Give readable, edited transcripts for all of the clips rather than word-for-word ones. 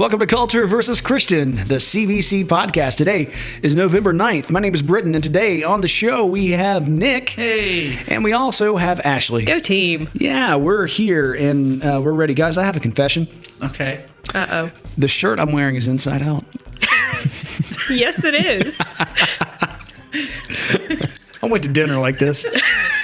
Welcome to Culture versus Christian, the CVC podcast. Today is November 9th. My name is Britton, and today on the show we have Nick. Hey. And we also have Ashley. Go team. Yeah, we're here, and we're ready. Guys, I have a confession. Okay. Uh-oh. The shirt I'm wearing is inside out. Yes, it is. I went to dinner like this.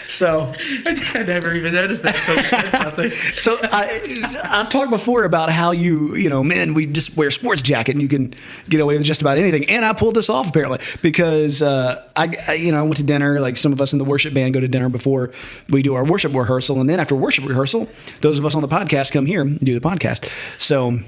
So I never even noticed that until you said something. So I've talked before about how men, we just wear a sports jacket and you can get away with just about anything. And I pulled this off apparently because I went to dinner. Like some of us in the worship band go to dinner before we do our worship rehearsal, and then after worship rehearsal, those of us on the podcast come here and do the podcast. So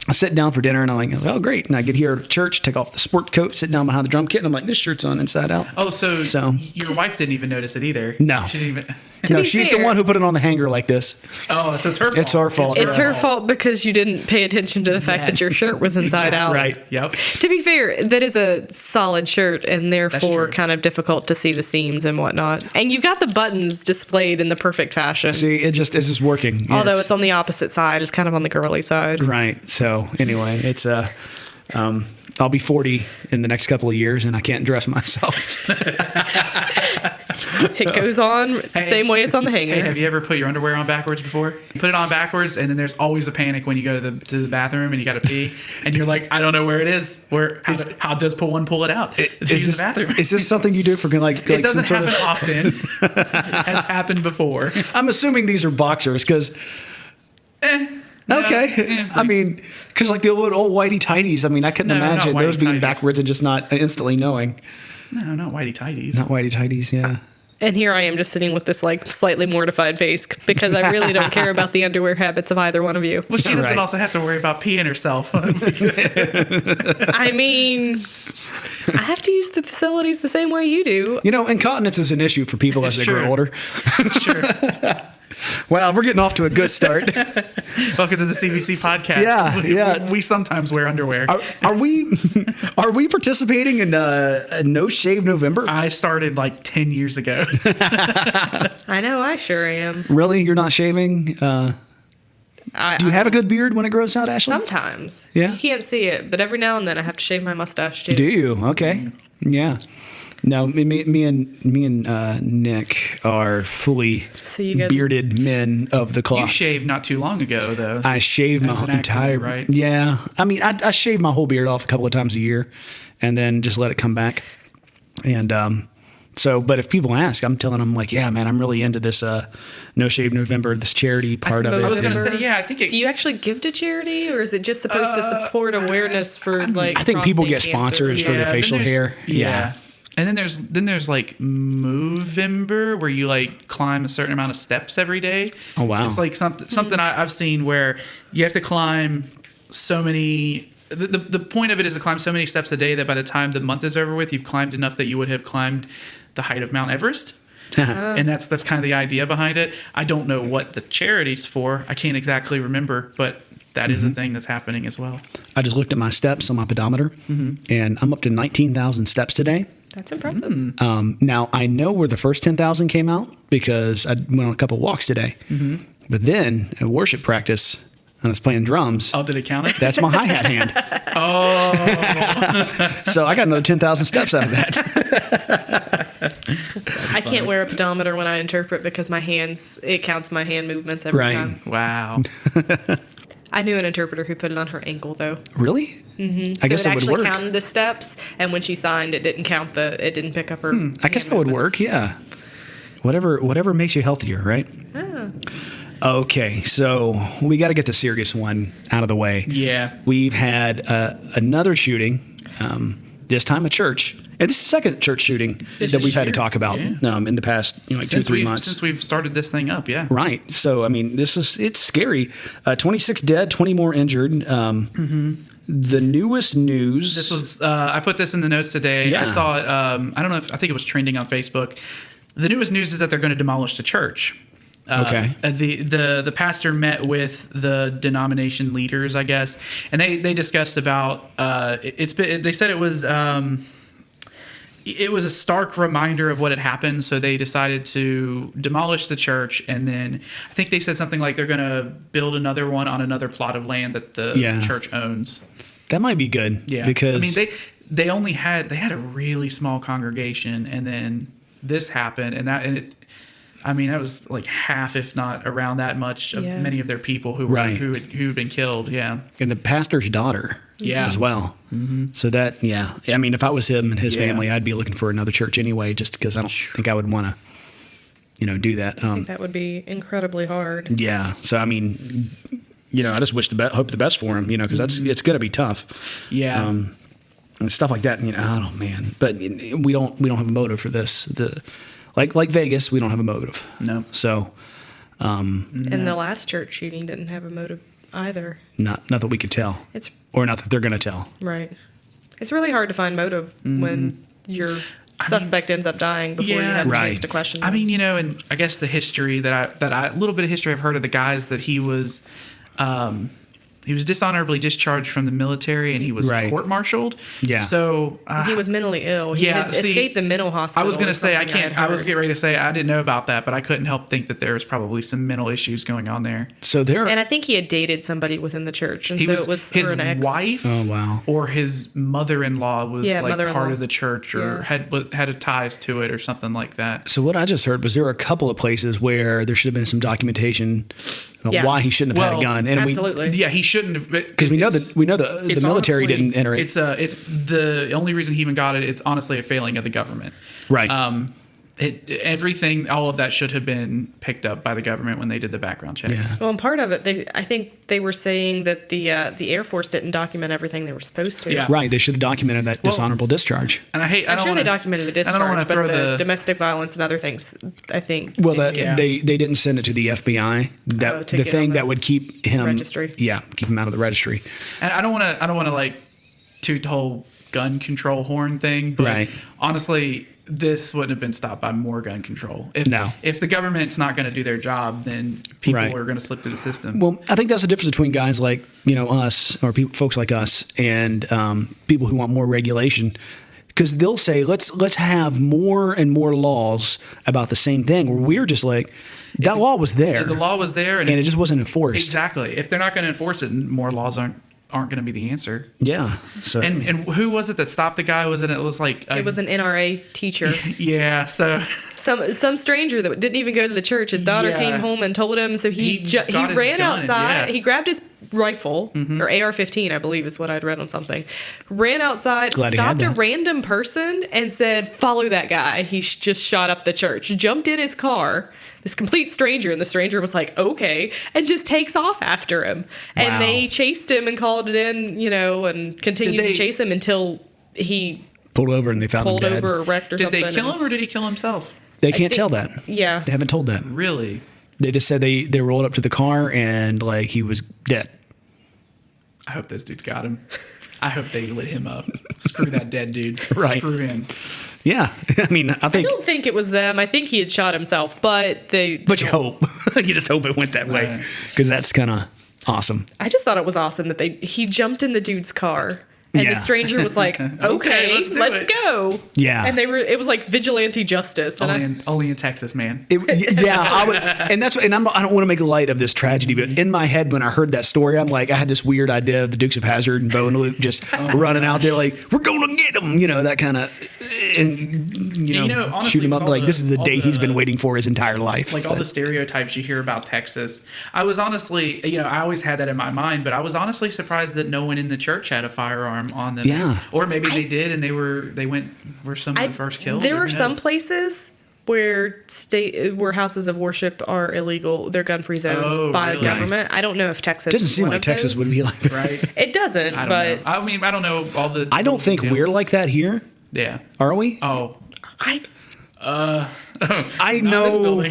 I sit down for dinner and I'm like, oh, great. And I get here to church, take off the sport coat, sit down behind the drum kit, and I'm like, this shirt's on inside out. Oh, so your wife didn't even notice it either? No. She didn't even... No, she's the one who put it on the hanger like this. Oh, so it's her fault. It's our fault. It's her fault because you didn't pay attention to the fact that your shirt was inside out. Right. Yep. To be fair, that is a solid shirt and therefore kind of difficult to see the seams and whatnot. And you've got the buttons displayed in the perfect fashion. See, it's just working. Yeah, Although it's on the opposite side. It's kind of on the girly side. Right. So anyway, it's I'll be 40 in the next couple of years, and I can't dress myself. It goes on the same way it's on the hanger. Hey, have you ever put your underwear on backwards before? You put it on backwards, and then there's always a panic when you go to the bathroom and you got to pee, and you're like, I don't know where it is. How does one pull it out? It's use the bathroom. Is this something you do for It doesn't happen often. It has happened before. I'm assuming these are boxers because. Okay. I mean, because like the old whitey tighties, I mean, I couldn't imagine those being backwards and just not instantly knowing. No, not whitey tighties. Not whitey tighties, yeah. And here I am just sitting with this like slightly mortified face because I really don't care about the underwear habits of either one of you. Well, she doesn't also have to worry about peeing herself. I mean, I have to use the facilities the same way you do. Incontinence is an issue for people as they grow older. Sure. Wow, we're getting off to a good start. Welcome to the CVC podcast. Yeah. We sometimes wear underwear. Are we participating in a No Shave November? I started like 10 years ago. I know, I sure am. Really? You're not shaving? Do you have a good beard when it grows out, Ashley? Sometimes. Yeah? You can't see it, but every now and then I have to shave my mustache too. Do you? Okay. Yeah. No, me and Nick are fully bearded men of the cloth. You shaved not too long ago, though. I shaved my entire... right? Yeah. I mean, I shave my whole beard off a couple of times a year and then just let it come back. And but if people ask, I'm telling them like, yeah, man, I'm really into this No Shave November, this charity part of it. I was going to say, yeah, I think it... Do you actually give to charity, or is it just supposed to support awareness for like I think people get cancer? sponsors for the facial hair. Yeah. And then there's like Movember, where you like climb a certain amount of steps every day. Oh wow! It's like something I've seen where you have to climb so many. The point of it is to climb so many steps a day that by the time the month is over with, you've climbed enough that you would have climbed the height of Mount Everest. And that's kind of the idea behind it. I don't know what the charity's for. I can't exactly remember, but that is a thing that's happening as well. I just looked at my steps on my pedometer, and I'm up to 19,000 steps today. That's impressive. Now, I know where the first 10,000 came out because I went on a couple walks today. But then at worship practice, I was playing drums. Oh, did it count it? That's my hi-hat hand. Oh. So I got another 10,000 steps out of that. I can't wear a pedometer when I interpret because it counts my hand movements every time. Wow. I knew an interpreter who put it on her ankle, though. Really? Mm-hmm. I guess so that would work. It actually counted the steps, and when she signed, it didn't count it didn't pick up her. I guess that would work. Yeah. Whatever makes you healthier, right? Oh. Okay, so we got to get the serious one out of the way. Yeah. We've had another shooting, this time at church. And this is the second church shooting that we've had to talk about in the past 2-3 months. Since we've started this thing up, yeah. Right. So, I mean, it's scary. 26 dead, 20 more injured. The newest news. This was, I put this in the notes today. Yeah. I saw it, I think it was trending on Facebook. The newest news is that they're going to demolish the church. Okay. The pastor met with the denomination leaders, I guess, and they discussed about they said it was it was a stark reminder of what had happened. So they decided to demolish the church, and then I think they said something like they're going to build another one on another plot of land that the church owns. That might be good. Yeah, because I mean they had a really small congregation, and then this happened, that was like half, if not around that much, of many of their people who had been killed. Yeah, and the pastor's daughter. As well. Mm-hmm. So that, I mean, if I was him and his family, I'd be looking for another church anyway, just because I don't think I would want to, do that. I think that would be incredibly hard. Yeah. So, I mean, I just hope the best for him, because it's going to be tough. Yeah. And stuff like that, oh man. But we don't have a motive for this. Like Vegas, we don't have a motive. No. So. And the last church shooting didn't have a motive either. Not that we could tell. Or not that they're going to tell. Right. It's really hard to find motive when your suspect ends up dying before you have a chance to question them. I mean, and I guess the history a little bit of history I've heard of the guys that he was dishonorably discharged from the military, and he was court-martialed. Yeah. So he was mentally ill. He had escaped the mental hospital. I was going to say I was getting ready to say I didn't know about that, but I couldn't help think that there was probably some mental issues going on there. So and I think he had dated somebody within the church, and it was his an ex. wife. Oh wow. Or his mother-in-law was part of the church, or had ties to it, or something like that. So what I just heard was there were a couple of places where there should have been some documentation of why he shouldn't have had a gun. And absolutely. He shouldn't have, because we know the military didn't enter it. It's the only reason he even got it. It's honestly a failing of the government. Right. Everything, all of that should have been picked up by the government when they did the background checks. Yeah. Well, and part of it, I think they were saying that the Air Force didn't document everything they were supposed to. Yeah. Right. They should have documented that dishonorable discharge. And I'm sure they documented the discharge, but the domestic violence and other things, I think. Well, they didn't send it to the FBI. The thing that would keep him registry. Yeah, keep him out of the registry. And I don't want to like toot the whole gun control horn thing, but honestly, this wouldn't have been stopped by more gun control. If the government's not going to do their job, then people are going to slip through the system. Well, I think that's the difference between guys like us, or folks like us, and people who want more regulation. Because they'll say, let's have more and more laws about the same thing. Where we're just like, that law was there. The law was there, and it just wasn't enforced. Exactly. If they're not going to enforce it, more laws aren't going to be the answer. Yeah. So and who was it that stopped the guy? It was an NRA teacher. Yeah. So some stranger that didn't even go to the church. His daughter came home and told him. So he ran outside. Yeah. He grabbed his rifle or AR-15, I believe is what I'd read on something. Ran outside, stopped a random person, and said, "Follow that guy. He just shot up the church." Jumped in his car. This complete stranger, and the stranger was like, "Okay," and just takes off after him. And they chased him and called it in, and continued to chase him until he pulled over and they found him dead. Pulled over, wrecked or something. Did they kill him, or did he kill himself? They can't tell that. Yeah, they haven't told that. Really? They just said they rolled up to the car and he was dead. I hope those dudes got him. I hope they lit him up. Screw that dead dude. Right. Screw him. Yeah, I mean, I don't think it was them. I think he had shot himself, but you hope. You just hope it went that way, because that's kind of awesome. I just thought it was awesome that he jumped in the dude's car. And the stranger was like, "Okay, let's go." Yeah, and it was like vigilante justice. Only in Texas, man. And that's and I don't want to make light of this tragedy, but in my head when I heard that story, I'm like, I had this weird idea of the Dukes of Hazzard and Bo and Luke just running out there like, "We're gonna get him," that kind of, and honestly, shoot him up like this is the day he's been waiting for his entire life. Like all the stereotypes you hear about Texas, I was honestly, I always had that in my mind, but I was honestly surprised that no one in the church had a firearm on them. Yeah. Or maybe they did and were some of the first killed. There were some places where houses of worship are illegal. They're gun-free zones by the government. I don't know if Texas doesn't seem like Texas would be like that. Right. It doesn't. I don't know. I mean, I don't know all the I don't think details. we're like that here. Yeah. Are we? Oh. I know.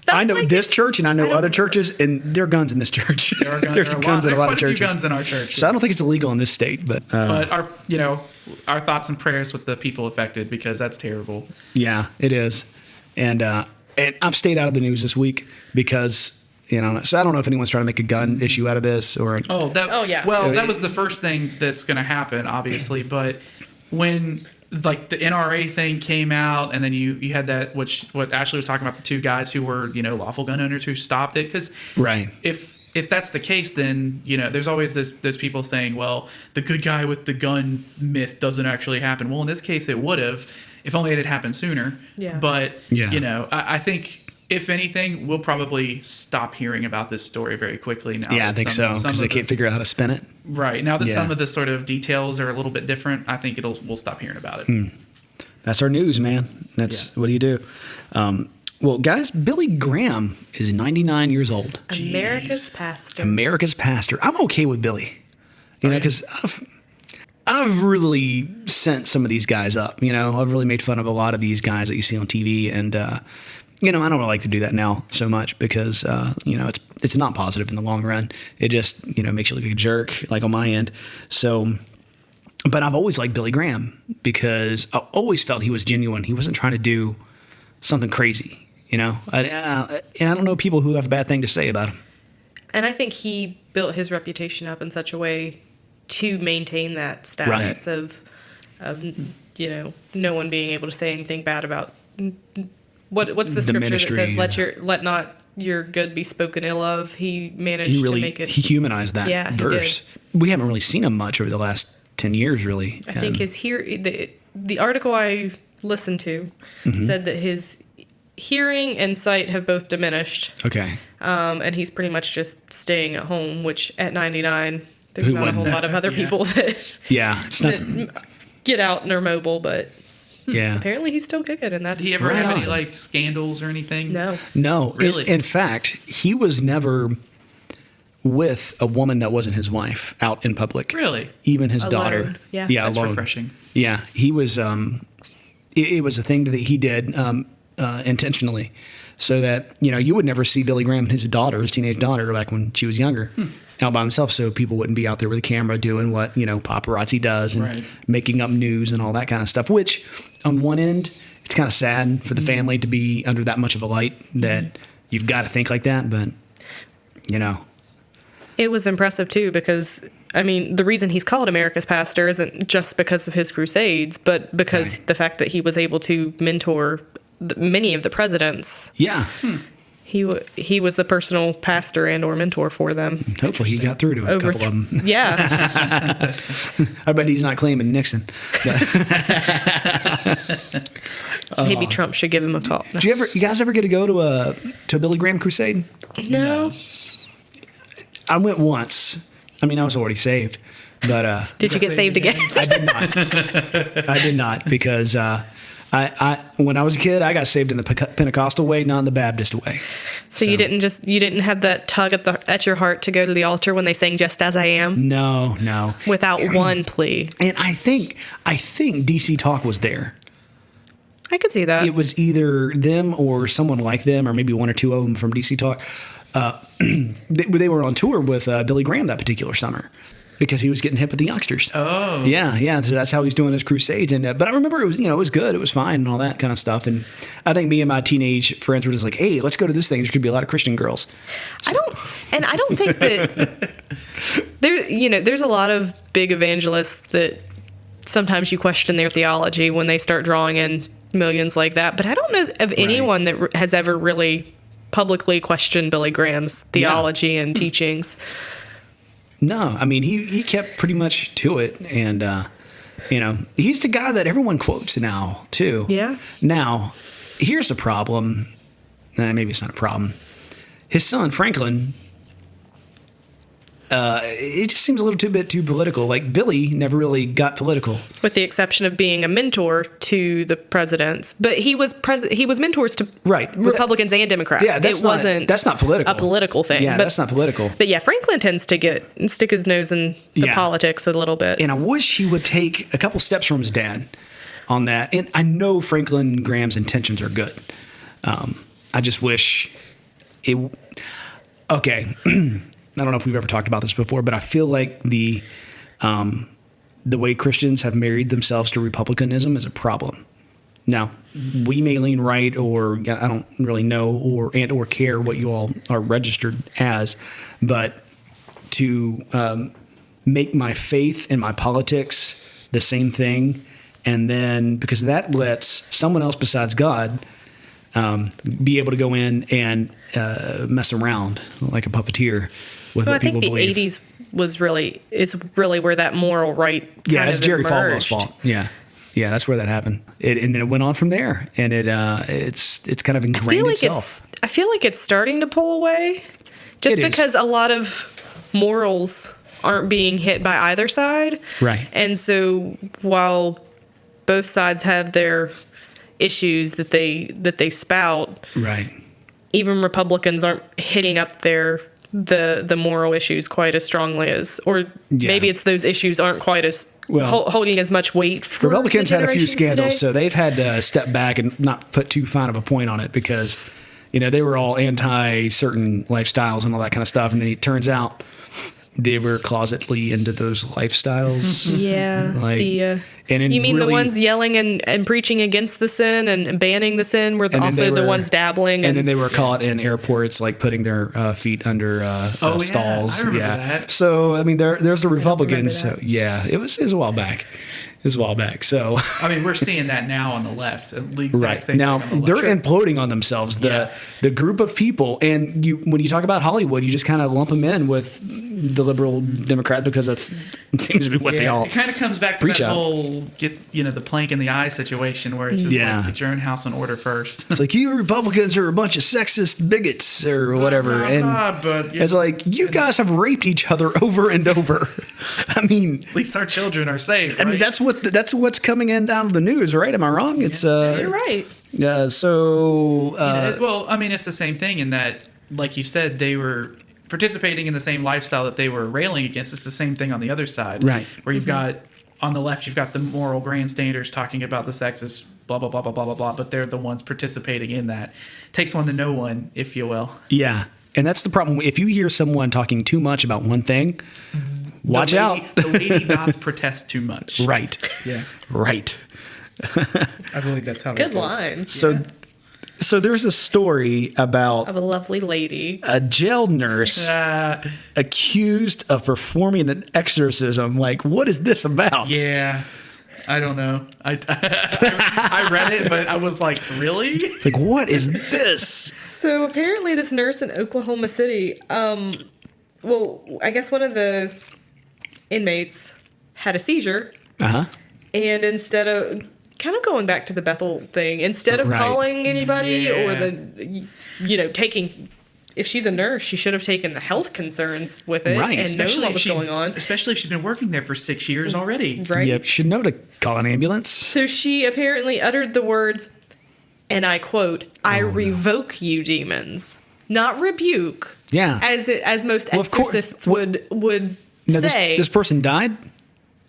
I know this church, and I know other churches, and there are guns in this church. There's guns in a lot of churches. There's guns in our church. So I don't think it's illegal in this state, but our thoughts and prayers with the people affected, because that's terrible. Yeah, it is, and I've stayed out of the news this week because. So I don't know if anyone's trying to make a gun issue out of this or. Yeah. Well, that was the first thing that's going to happen, obviously, but when like the NRA thing came out, and then you had that, what Ashley was talking about, the two guys who were, lawful gun owners who stopped it. Because if that's the case, then, there's always those people saying, well, the good guy with the gun myth doesn't actually happen. Well, in this case, it would have, if only it had happened sooner. Yeah. But, I think, if anything, we'll probably stop hearing about this story very quickly now. Yeah, I think so, because they can't figure out how to spin it. Right. Now that some of the sort of details are a little bit different, I think we'll stop hearing about it. That's our news, man. What do you do? Well, guys, Billy Graham is 99 years old. America's pastor. America's pastor. I'm okay with Billy, because I've really sent some of these guys up. I've really made fun of a lot of these guys that you see on TV, and I don't really like to do that now so much because it's not positive in the long run. It just makes you look like a jerk, like on my end. So, but I've always liked Billy Graham because I always felt he was genuine. He wasn't trying to do something crazy, and I don't know people who have a bad thing to say about him. And I think he built his reputation up in such a way to maintain that status of no one being able to say anything bad about. What's the scripture ministry, that says, let not your good be spoken ill of? He managed to make it. He humanized that verse. We haven't really seen him much over the last 10 years, really. I think the article I listened to said that his hearing and sight have both diminished. Okay. And he's pretty much just staying at home, which at 99, there's not a whole lot of other people that, that get out and are mobile, but... Yeah. Apparently he's still kicking, and that's... Did he ever have any scandals or anything? No. Really? In fact, he was never with a woman that wasn't his wife out in public. Really? Even his Alone. daughter. Yeah. That's alone. refreshing. Yeah, he was. It was a thing that he did intentionally, so that you would never see Billy Graham and his daughter, his teenage daughter, back when she was younger, out by himself, so people wouldn't be out there with a camera doing what paparazzi does and making up news and all that kind of stuff. Which, on one end, it's kind of sad for the family to be under that much of a light that you've got to think like that, but it was impressive too, because the reason he's called America's pastor isn't just because of his crusades, but because the fact that he was able to mentor many of the presidents. Yeah. He was the personal pastor and or mentor for them. Hopefully he got through to a couple of them. Yeah. I bet he's not claiming Nixon. Maybe Trump should give him a call. No. You guys ever get to go to a Billy Graham crusade? No. I went once. I was already saved, but did you get saved again? I did not. I did not, because I when I was a kid, I got saved in the Pentecostal way, not in the Baptist way. So you didn't have that tug at your heart to go to the altar when they sang "Just as I Am"? No. Without one plea. And I think DC Talk was there. I could see that. It was either them or someone like them, or maybe one or two of them from DC Talk. They were on tour with Billy Graham that particular summer, because he was getting hip with the youngsters. Oh. Yeah. So that's how he's doing his crusades. And but I remember it was good. It was fine and all that kind of stuff. And I think me and my teenage friends were just like, hey, let's go to this thing. There's going to be a lot of Christian girls. So. I don't think that there's a lot of big evangelists that sometimes you question their theology when they start drawing in millions like that. But I don't know of anyone that has ever really publicly questioned Billy Graham's theology and teachings. No, he kept pretty much to it, and he's the guy that everyone quotes now too. Yeah. Now, here's the problem. Maybe it's not a problem. His son Franklin. It just seems a little bit too political. Like, Billy never really got political, with the exception of being a mentor to the presidents. But he was mentors to Republicans and Democrats. Yeah, that's not political. A political thing. Yeah, that's not political. But yeah, Franklin tends to stick his nose in the politics a little bit. And I wish he would take a couple steps from his dad on that. And I know Franklin Graham's intentions are good. I just wish it. Okay. I don't know if we've ever talked about this before, but I feel like the way Christians have married themselves to republicanism is a problem. Now, we may lean right, or I don't really know or care what you all are registered as, but to make my faith and my politics the same thing and then because that lets someone else besides God be able to go in and mess around like a puppeteer with what people believe. I think the 80s is really where that moral right it's Jerry emerged. Falwell's fault. Yeah, that's where that happened. And then it went on from there, and it's kind of ingrained itself. I feel like it's starting to pull away, just because a lot of morals aren't being hit by either side. Right. And so while both sides have their issues that they spout, right, even Republicans aren't hitting up the moral issues quite as strongly as, or maybe it's those issues aren't quite as holding as much weight for Republicans had a few scandals, today. so they've had to step back and not put too fine of a point on it because, they were all anti certain lifestyles and all that kind of stuff. And then it turns out they were closetly into those lifestyles. Yeah. You mean the ones yelling and preaching against the sin and banning the sin were also the ones dabbling? And then they were caught in airports, like putting their feet under stalls. I remember that. So, I mean, there's the Republicans. So, it was a while back. So, I mean, we're seeing that now on the left. Right. Now, they're imploding on themselves. The group of people, and when you talk about Hollywood, you just kind of lump them in with the liberal Democrat because that seems to be what they all it kind of comes back to that whole the plank in the eye situation where it's just like, get your own house in order first. It's like, you Republicans are a bunch of sexist bigots or whatever. But it's like, you guys have raped each other over and over. I mean, at least our children are safe. I mean, that's what's coming in down to the news, right? Am I wrong? It's you're right. Yeah. So well, I mean, it's the same thing in that, like you said, they were participating in the same lifestyle that they were railing against. It's the same thing on the other side, right? Where you've got on the left, you've got the moral grandstanders talking about the sexist blah blah blah blah blah blah blah, but they're the ones participating in that. Takes one to know one, if you will. Yeah, and that's the problem. If you hear someone talking too much about one thing, watch out. The lady doth protest too much. Right. Yeah. Right. I believe that's how. Good line. So there's a story about of a lovely lady, a jail nurse accused of performing an exorcism. Like, what is this about? Yeah, I don't know. I read it, but I was like, really? Like, what is this? So apparently, this nurse in Oklahoma City, I guess one of the inmates had a seizure. And instead of kind of going back to the Bethel thing, instead of calling anybody or taking, if she's a nurse, she should have taken the health concerns with it and known what was going on. Especially if she's been working there for 6 years already. Right. Yep, should know to call an ambulance. So she apparently uttered the words, and I quote, "I revoke you, demons," not rebuke. Yeah. As most exorcists would say. This person died?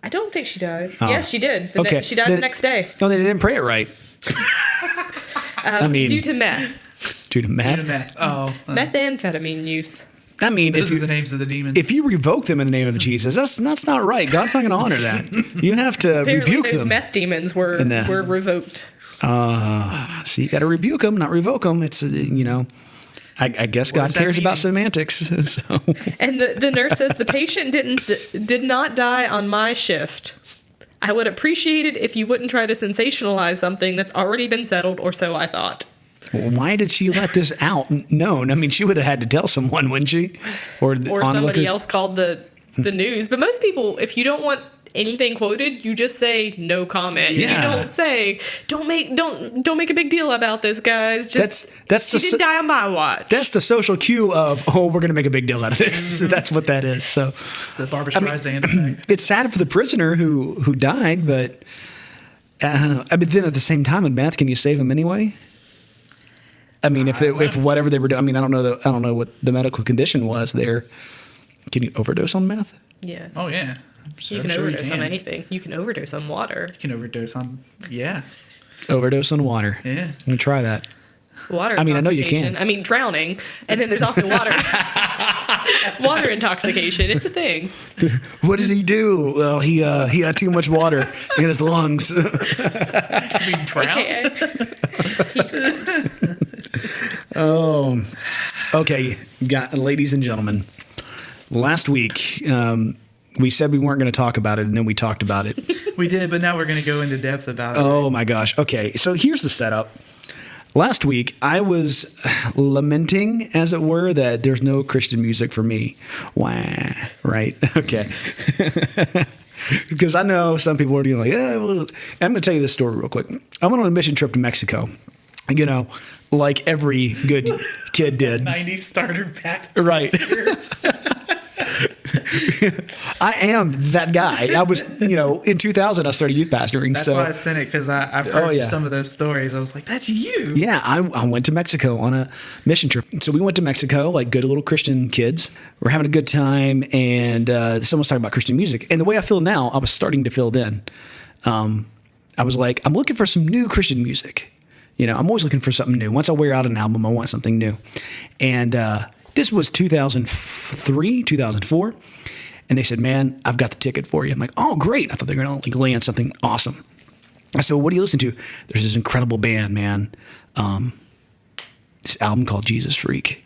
I don't think she died. Oh. Yes, she did. She died the next day. No, they didn't pray it right. Due to meth. Due to meth? Oh. Methamphetamine use. I mean, those are the names of the demons. If you revoke them in the name of Jesus, that's not right. God's not going to honor that. You have to rebuke those them. Meth demons were revoked. So you got to rebuke them, not revoke them. It's I guess God cares about semantics. So. And the nurse says the patient did not die on my shift. I would appreciate it if you wouldn't try to sensationalize something that's already been settled, or so I thought. Well, why did she let this out known? I mean, she would have had to tell someone, wouldn't she? Or somebody else called the news. But most people, if you don't want anything quoted, you just say no comment. Yeah. You don't say don't make a big deal about this, guys. Just she didn't die on my watch. That's the social cue of we're going to make a big deal out of this. Mm-hmm. That's what that is. So it's the Barbra Streisand effect. It's sad for the prisoner who died, but then at the same time, in meth, can you save him anyway? I mean, if whatever they were doing, I mean, I don't know what the medical condition was there. Can you overdose on meth? Yeah. Oh yeah. You can overdose on anything. You can overdose on water. You can overdose on Overdose on water. Yeah. I'm gonna try that. Water. I mean, I know you can. I mean, drowning, and then there's also water. Water intoxication. It's a thing. What did he do? Well, he had too much water in his lungs. Being drowned. Okay, ladies and gentlemen. Last week, We said we weren't going to talk about it, and then we talked about it. We did, but now we're going to go into depth about it. Oh, my gosh. Okay, so here's the setup. Last week, I was lamenting, as it were, that there's no Christian music for me. Wah, right? Okay. Because I know some people are like, well, I'm going to tell you this story real quick. I went on a mission trip to Mexico, like every good kid did. 90s starter pack. Right. I am that guy. I was, in 2000, I started youth pastoring. That's why I sent it, because I've heard some of those stories. I was like, that's you. Yeah, I went to Mexico on a mission trip. So we went to Mexico, like good little Christian kids. We're having a good time, and someone's talking about Christian music. And the way I feel now, I was starting to feel then. I was like, I'm looking for some new Christian music. I'm always looking for something new. Once I wear out an album, I want something new. And this was 2003, 2004. And they said, man, I've got the ticket for you. I'm like, oh, great. I thought they were going to land something awesome. I said, well, what do you listen to? There's this incredible band, man. This album called Jesus Freak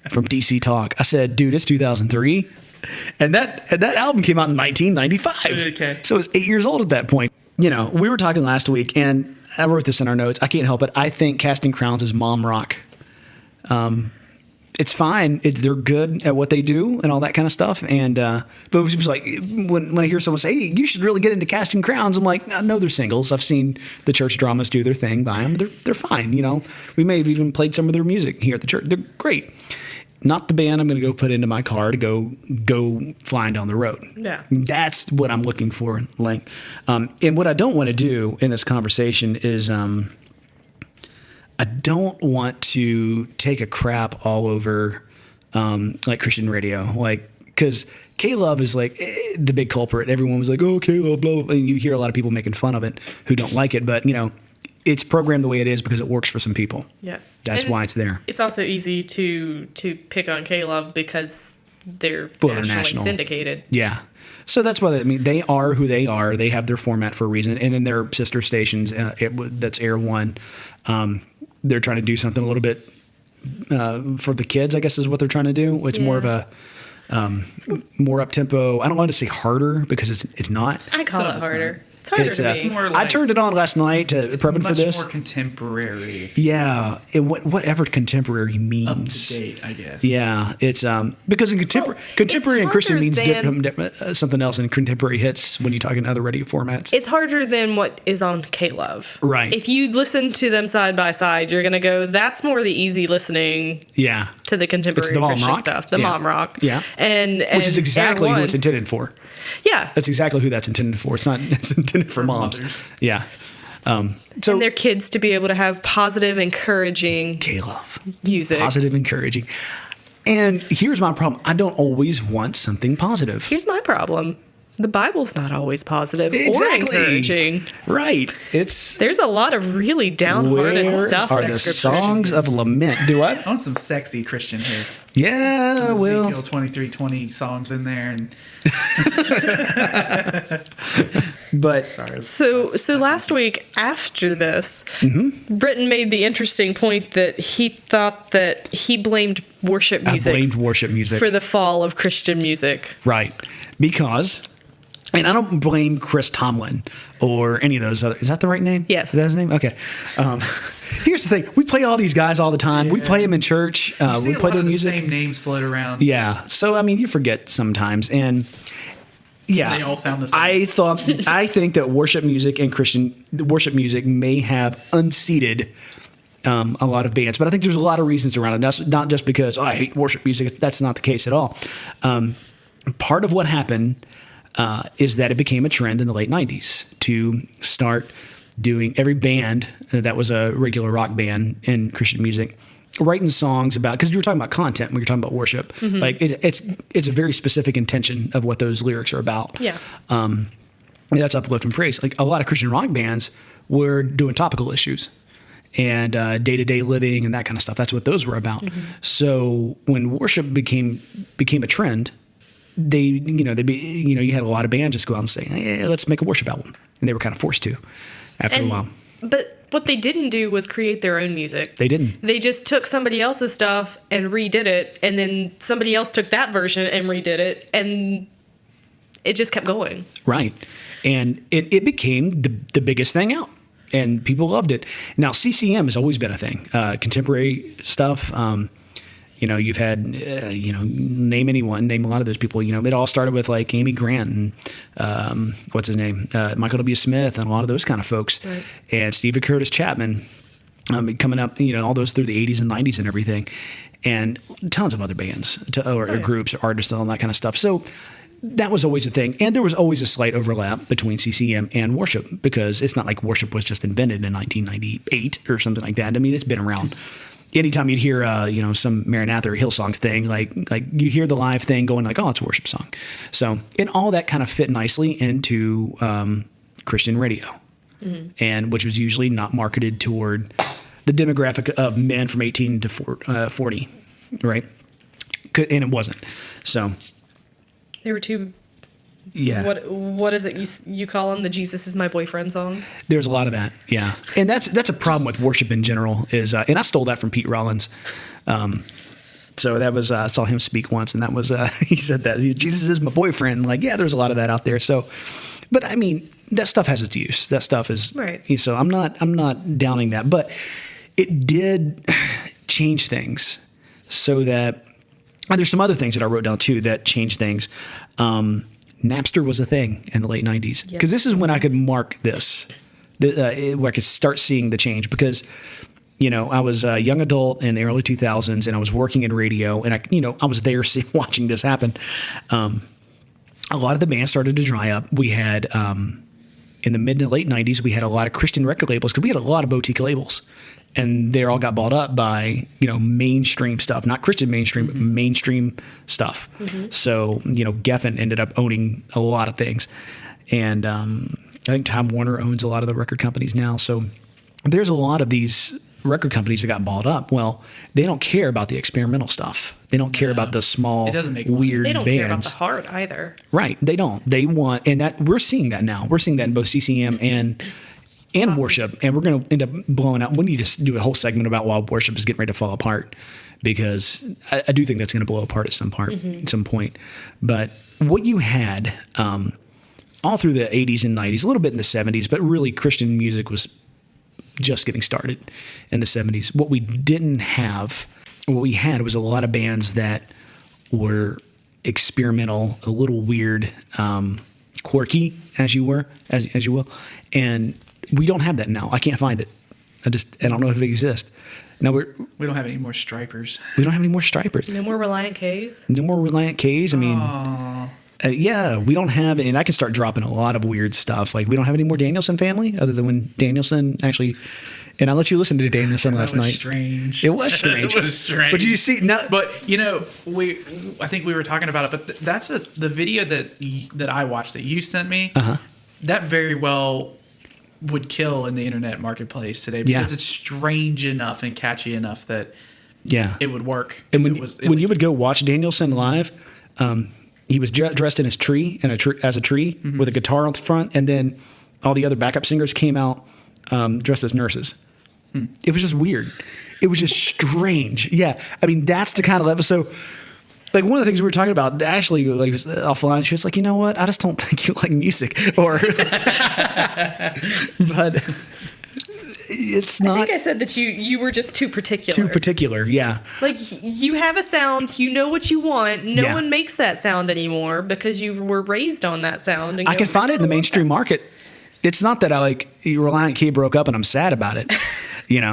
from DC Talk. I said, dude, it's 2003. And that album came out in 1995. Okay. So it was 8 years old at that point. We were talking last week, and I wrote this in our notes. I can't help it. I think Casting Crowns is mom rock. It's fine. They're good at what they do and all that kind of stuff. And but it was like when I hear someone say, "Hey, you should really get into Casting Crowns," I'm like, "No, they're singles. I've seen the church dramas do their thing by them. They're fine. We may have even played some of their music here at the church. They're great. Not the band I'm going to go put into my car to go flying down the road. Yeah, that's what I'm looking for. Like, and what I don't want to do in this conversation is I don't want to take a crap all over like Christian radio, like, because K-Love is like the big culprit. Everyone was like, oh, K-Love, blah, blah, blah. And you hear a lot of people making fun of it who don't like it, but it's programmed the way it is because it works for some people. Yeah, that's why it's there. It's also easy to pick on K-Love because they're nationally syndicated. Yeah. So that's why they are who they are. They have their format for a reason, and then their sister stations. That's Air One. They're trying to do something a little bit for the kids, I guess, is what they're trying to do. It's more of a more up tempo. I don't want to say harder because it's not. I call it harder. It's harder to me. It's more like, I turned it on last night to prepping for this. It's much more contemporary. Yeah, whatever contemporary means. Up to date, I guess. Yeah, it's because in contemporary and Christian means something else, and contemporary hits when you talk in other radio formats. It's harder than what is on K-Love. Right. If you listen to them side by side, you're going to go, that's more the easy listening. Yeah. To the contemporary Christian stuff, the mom rock. Yeah. And which is exactly who it's intended for. Yeah. That's exactly who that's intended for. It's intended for moms. Mothers. Yeah. So and their kids to be able to have positive, encouraging K-Love music. Positive, encouraging. And here's my problem. I don't always want something positive. Here's my problem. The Bible's not always positive or encouraging. Right. There's a lot of really downhearted stuff. Where are the songs of lament? Do I? I want some sexy Christian hits. Yeah, some well. Ezekiel 23:20 songs in there. And but sorry. So last week after this, Britton made the interesting point that he thought that he blamed worship music. I blamed worship music for the fall of Christian music. Right. Because, and I don't blame Chris Tomlin or any of those other. Is that the right name? Yes. Is that his name? Okay. Here's the thing: we play all these guys all the time. Yeah. We play them in church. We play their music. The same names float around. Yeah. So you forget sometimes, and yeah, they all sound the same. I think that worship music and worship music may have unseated a lot of bands, but I think there's a lot of reasons around it. That's not just because I hate worship music. That's not the case at all. Part of what happened is that it became a trend in the late 90s to start doing every band that was a regular rock band in Christian music, writing songs about, because you were talking about content when you're talking about worship. Like it's a very specific intention of what those lyrics are about. Yeah. That's uplift and praise. Like a lot of Christian rock bands were doing topical issues and day-to-day living and that kind of stuff. That's what those were about. So when worship became a trend, you had a lot of bands just go out and say, hey, let's make a worship album. And they were kind of forced to after a while. But what they didn't do was create their own music. They didn't. They just took somebody else's stuff and redid it, and then somebody else took that version and redid it, and it just kept going. Right. And it became the biggest thing out, and people loved it. Now, CCM has always been a thing. Contemporary stuff, you've had, name anyone, name a lot of those people. It all started with like Amy Grant and what's his name? Michael W. Smith and a lot of those kind of folks. Right. And Stephen Curtis Chapman coming up, all those through the 80s and 90s and everything. And tons of other bands or groups or artists and all that kind of stuff. So that was always a thing. And there was always a slight overlap between CCM and worship, because it's not like worship was just invented in 1998 or something like that. I mean, it's been around. Anytime you'd hear, some Maranatha or Hillsongs thing, like you hear the live thing going like, oh, it's a worship song. So, and all that kind of fit nicely into Christian radio, and which was usually not marketed toward the demographic of men from 18 to 40, right? And it wasn't. So There were two. Yeah. What is it you call them? The Jesus is my boyfriend songs? There's a lot of that. Yeah. And that's a problem with worship in general is, and I stole that from Pete Rollins. So that was, I saw him speak once, and that was, he said that Jesus is my boyfriend. Like, yeah, there's a lot of that out there. So, but I mean, that stuff has its use. That stuff is right. So I'm not downing that, but it did change things so that, and there's some other things that I wrote down too that changed things. Napster was a thing in the late 90s, because this is when I could mark this, where I could start seeing the change, because, I was a young adult in the early 2000s, and I was working in radio, and I was there watching this happen. A lot of the bands started to dry up. We had, in the mid and late 90s, we had a lot of Christian record labels, because we had a lot of boutique labels. And they all got bought up by, mainstream stuff, not Christian mainstream, but mainstream stuff. Mm-hmm. So, Geffen ended up owning a lot of things. And I think Time Warner owns a lot of the record companies now. So there's a lot of these record companies that got bought up. Well, they don't care about the experimental stuff. They don't care about the small, weird bands. They don't care about the heart either. Right. They don't. They want, and that we're seeing that now. We're seeing that in both CCM and worship, and we're going to end up blowing out. We need to do a whole segment about why worship is getting ready to fall apart, because I do think that's going to blow apart at some point. But what you had all through the 80s and 90s, a little bit in the 70s, but really Christian music was just getting started in the 70s. What we had was a lot of bands that were experimental, a little weird, quirky, as you will, and we don't have that now. I can't find it. I don't know if it exists. Now we don't have any more stripers. We don't have any more stripers. No more Reliant K's. No more Reliant K's. I mean, yeah, we don't have, and I can start dropping a lot of weird stuff. Like, we don't have any more Danielson family, other than when Danielson actually. And I let you listen to Danielson last night. Strange. It was strange. It was strange. But did you see? No. But I think we were talking about it. But that's the video that I watched that you sent me. That very well would kill in the internet marketplace today, because it's strange enough and catchy enough that it would work. And when you would go watch Danielson live, he was dressed in his tree as a tree with a guitar on the front, and then all the other backup singers came out dressed as nurses. It was just weird. It was just strange. Yeah, I mean, that's the kind of episode. Like, one of the things we were talking about, Ashley, like, offline, she was like, you know what? I just don't think you like music. Or, but it's not. I think I said that you were just too particular. Too particular, yeah. Like, you have a sound, you know what you want. No one makes that sound anymore because you were raised on that sound. And I can find it in the mainstream market. It's not that I like Reliant K broke up and I'm sad about it,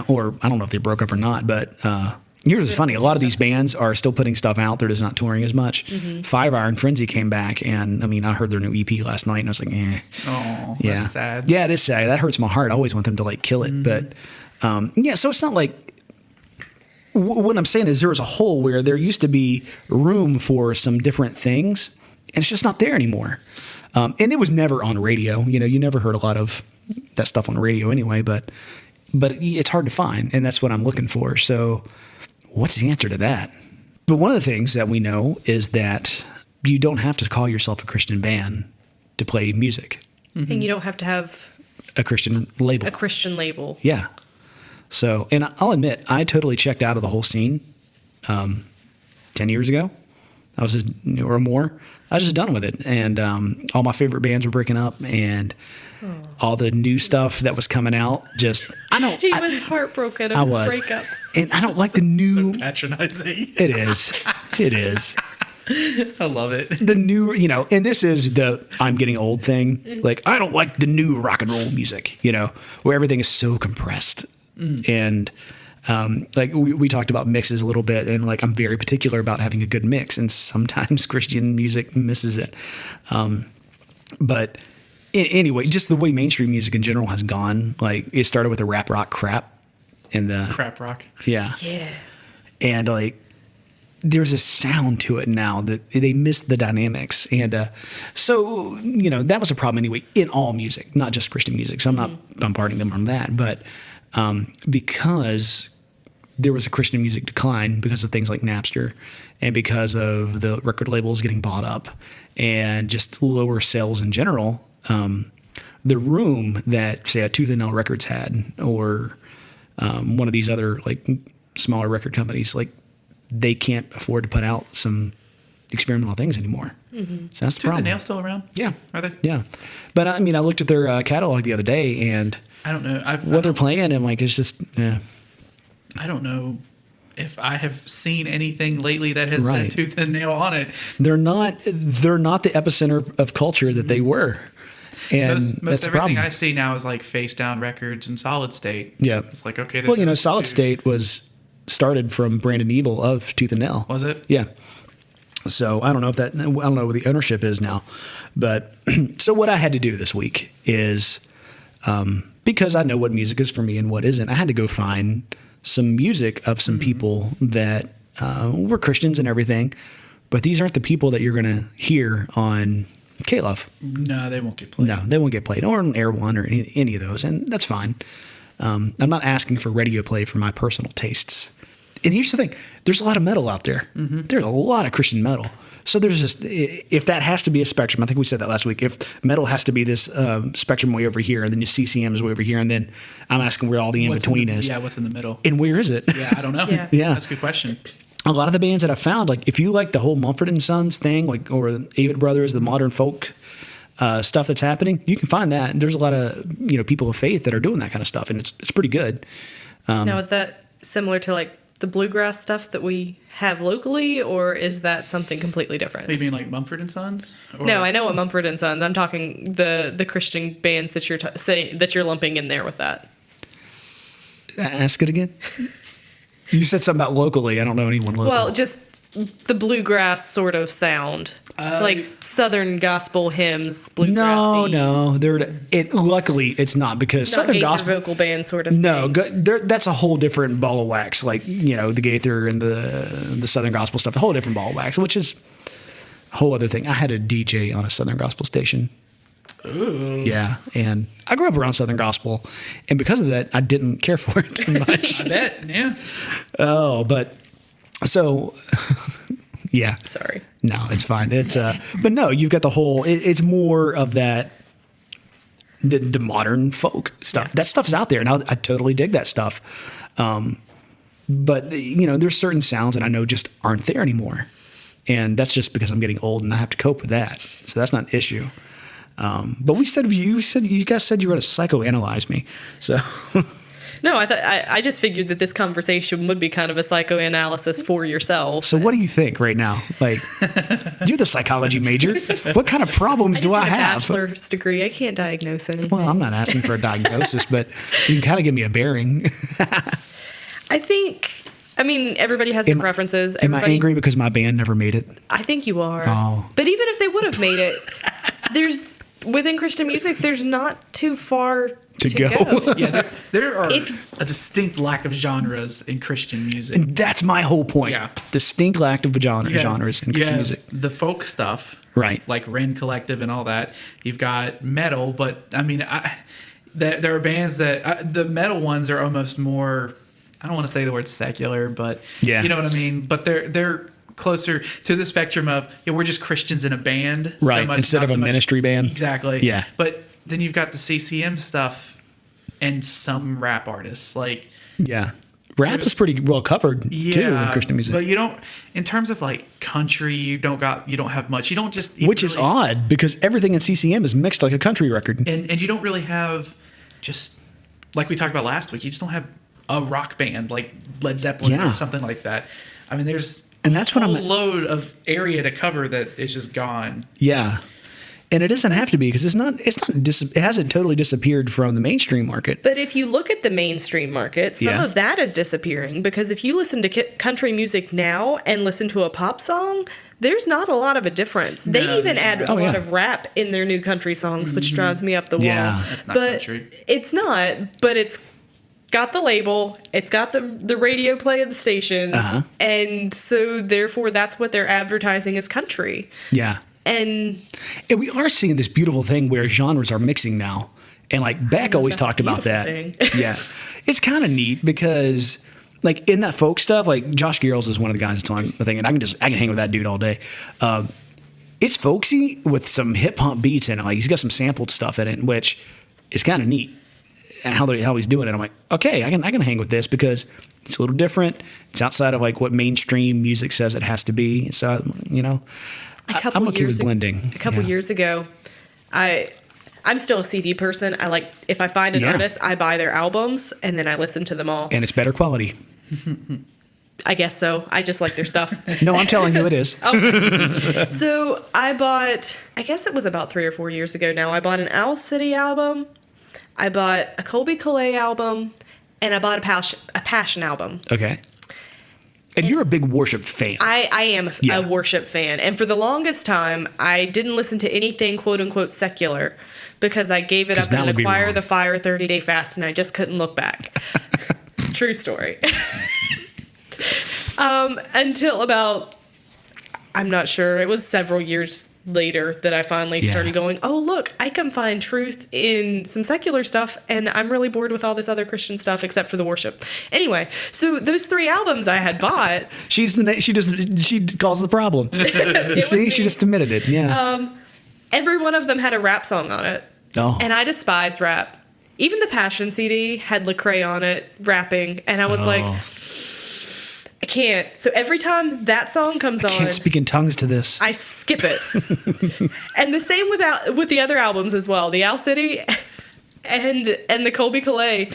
or I don't know if they broke up or not, but here's what's funny. A lot of these bands are still putting stuff out. They're just not touring as much. 5 Hour and Frenzy came back, and I mean, I heard their new EP last night, and I was like, eh. Oh, yeah. That's sad. Yeah, it is sad. That hurts my heart. I always want them to like kill it. But so it's not like, what I'm saying is there was a hole where there used to be room for some different things, and it's just not there anymore. And it was never on radio. You never heard a lot of that stuff on the radio anyway, but it's hard to find, and that's what I'm looking for. So what's the answer to that? But one of the things that we know is that you don't have to call yourself a Christian band to play music. And you don't have to have a Christian label. A Christian label. Yeah. So, and I'll admit, I totally checked out of the whole scene 10 years ago. I was just, or more. I was just done with it. And all my favorite bands were breaking up, and all the new stuff that was coming out, just, He was heartbroken over breakups. And I don't like the new. So patronizing. It is. It is. I love it. The new, and this is the I'm getting old thing. Like, I don't like the new rock and roll music, where everything is so compressed. And like we talked about mixes a little bit, and like I'm very particular about having a good mix, and sometimes Christian music misses it. But anyway, just the way mainstream music in general has gone, like it started with the rap rock crap and the crap rock. Yeah. And like there's a sound to it now that they missed the dynamics. And so, that was a problem anyway in all music, not just Christian music. So I'm not bombarding them on that, but because there was a Christian music decline because of things like Napster and because of the record labels getting bought up and just lower sales in general, the room that, say, a Tooth and Nail Records had, or one of these other like smaller record companies, like they can't afford to put out some experimental things anymore. So that's the problem. Tooth and Nail still around? Yeah. Are they? Yeah. But I mean, I looked at their catalog the other day, and I don't know what they're playing, and like it's just, I don't know if I have seen anything lately that has said Tooth and Nail on it. They're not the epicenter of culture that they were. And most everything I see now is like Face Down Records and Solid State. Yeah. It's like, okay. Well, Solid State was started from Brandon Evil of Tooth and Nail. Was it? Yeah. So I don't know what the ownership is now, but so what I had to do this week is, because I know what music is for me and what isn't, I had to go find some music of some people that were Christians and everything, but these aren't the people that you're going to hear on K-Love. No, they won't get played. No, they won't get played, or on Air One or any of those, and that's fine. I'm not asking for radio play for my personal tastes. And here's the thing. There's a lot of metal out there. There's a lot of Christian metal. So there's just, if that has to be a spectrum, I think we said that last week, if metal has to be this spectrum way over here, and then your CCM is way over here, and then I'm asking where all the in-between is. Yeah, what's in the middle? And where is it? Yeah, I don't know. Yeah. That's a good question. A lot of the bands that I found, like if you like the whole Mumford & Sons thing, like, or Avett Brothers, the modern folk stuff that's happening, you can find that. And there's a lot of, people of faith that are doing that kind of stuff, and it's pretty good. Now, is that similar to like the bluegrass stuff that we have locally, or is that something completely different? You mean like Mumford & Sons? Or? No, I know what Mumford & Sons. I'm talking the Christian bands that you're lumping in there with that. Ask it again. You said something about locally. I don't know anyone local. Well, just the bluegrass sort of sound, like Southern gospel hymns, bluegrassy. No. Luckily, it's not, because Not Southern Gaither gospel vocal band sort of. No, that's a whole different ball of wax. Like the Gaither and the Southern gospel stuff, a whole different ball of wax, which is a whole other thing. I had a DJ on a Southern gospel station. Ooh. Yeah, and I grew up around Southern gospel, and because of that, I didn't care for it too much. I bet, yeah. Oh, but so. Yeah. Sorry. No, it's fine. It's but no, you've got the whole. It's more of that. The modern folk stuff. Yeah. That stuff's out there, and I totally dig that stuff. But there's certain sounds that I know just aren't there anymore, and that's just because I'm getting old and I have to cope with that. So that's not an issue. But you guys said you were going to psychoanalyze me, so. No, I just figured that this conversation would be kind of a psychoanalysis for yourself. So what do you think right now? Like, you're the psychology major. What kind of problems do I have? A bachelor's degree. I can't diagnose anything. Well, I'm not asking for a diagnosis, but you can kind of give me a bearing. I mean, everybody has their preferences. Am I angry because my band never made it? I think you are. Oh. But even if they would have made it, within Christian music, there's not too far to go. Yeah, there are a distinct lack of genres in Christian music. And that's my whole point. Yeah. distinct lack of genres in Christian music. The folk stuff, right? Like Ren Collective and all that. You've got metal, but I mean, there are bands that the metal ones are almost more. I don't want to say the word secular, but you know what I mean. But they're closer to the spectrum of we're just Christians in a band, right? Instead of a ministry band, exactly. Yeah, but then you've got the CCM stuff and some rap artists. Like, yeah. Rap is pretty well covered too in Christian music. But you don't, in terms of like country, you don't have much. You don't just, which is odd because everything in CCM is mixed like a country record. And you don't really have just, like we talked about last week, you just don't have a rock band like Led Zeppelin or something like that. I mean, there's that's a whole load of area to cover that is just gone. Yeah. And it doesn't have to be because it hasn't totally disappeared from the mainstream market. But if you look at the mainstream market, some of that is disappearing because if you listen to country music now and listen to a pop song, there's not a lot of a difference. They even add a lot of rap in their new country songs, which drives me up the wall. Yeah, that's not country. It's not, but it's got the label, it's got the radio play of the stations, and so therefore that's what they're advertising as country. Yeah. And we are seeing this beautiful thing where genres are mixing now. And like Beck always talked about that. Yeah. It's kind of neat because like in that folk stuff, like Josh Garrels is one of the guys that's on the thing, and I can hang with that dude all day. It's folksy with some hip hop beats in it. Like he's got some sampled stuff in it, which is kind of neat. And how he's doing it. I'm like, okay, I can hang with this because it's a little different. It's outside of like what mainstream music says it has to be. So, you know, I'm okay with blending. A couple years ago, I'm still a CD person. I like, if I find an artist, I buy their albums and then I listen to them all. And it's better quality. I guess so. I just like their stuff. No, I'm telling you it is. So I bought, I guess it was about 3 or 4 years ago now, I bought an Owl City album, I bought a Colby Calais album, and I bought a Passion album. Okay. And you're a big worship fan. I am a worship fan. And for the longest time, I didn't listen to anything quote-unquote secular because I gave it up in the Choir the Fire 30-day fast, and I just couldn't look back. True story. Until about, I'm not sure, it was several years later that I finally started going, oh, look, I can find truth in some secular stuff, and I'm really bored with all this other Christian stuff except for the worship. Anyway, so those 3 albums I had bought. She caused the problem. See, she just admitted it. Yeah. Every one of them had a rap song on it. Oh. And I despise rap. Even the Passion CD had Lecrae on it rapping, and I was like, I can't. So every time that song comes on, I can't speak in tongues to this. I skip it. And the same with the other albums as well. The Owl City and the Colby Calais.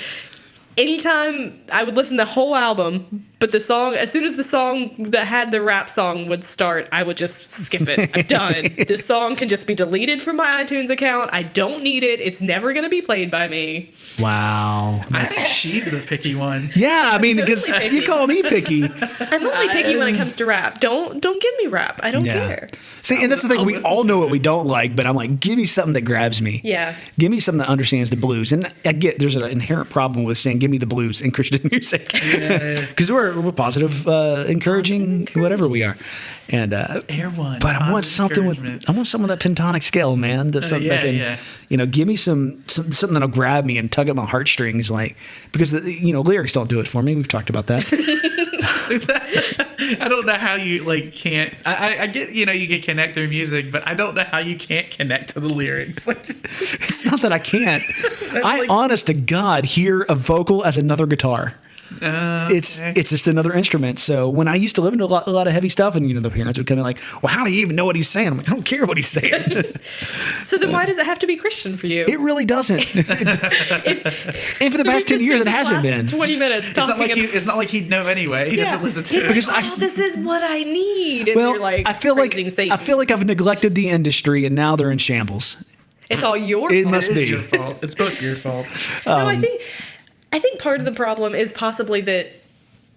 Anytime I would listen to the whole album, but the song, as soon as the song that had the rap song would start, I would just skip it. I'm done. This song can just be deleted from my iTunes account. I don't need it. It's never going to be played by me. Wow. I think she's the picky one. Yeah, I mean, because you call me picky. I'm only picky when it comes to rap. Don't give me rap. I don't care. See, and that's the thing. We all know what we don't like, but I'm like, give me something that grabs me. Yeah. Give me something that understands the blues. And I get there's an inherent problem with saying, give me the blues in Christian music. Because we're positive, encouraging, whatever we are. And Air one. But I want something with that pentonic scale, man. That's something that can, you know, give me something that'll grab me and tug at my heartstrings, like, because lyrics don't do it for me. We've talked about that. I don't know how you can't. I get you can connect through music, but I don't know how you can't connect to the lyrics. It's not that I can't. Honest to God, hear a vocal as another guitar. It's just another instrument. So when I used to live in a lot of heavy stuff, and the parents would come in like, "Well, how do you even know what he's saying?" I'm like, "I don't care what he's saying." So then, why does it have to be Christian for you? It really doesn't. And for the past 10 years, it hasn't been. 20 minutes. It's not like he'd know anyway. He doesn't listen to it. Because this is what I need. And well, I feel like I've neglected the industry, and now they're in shambles. It's all your fault. It must be your fault. It's both your fault. No, I think part of the problem is possibly that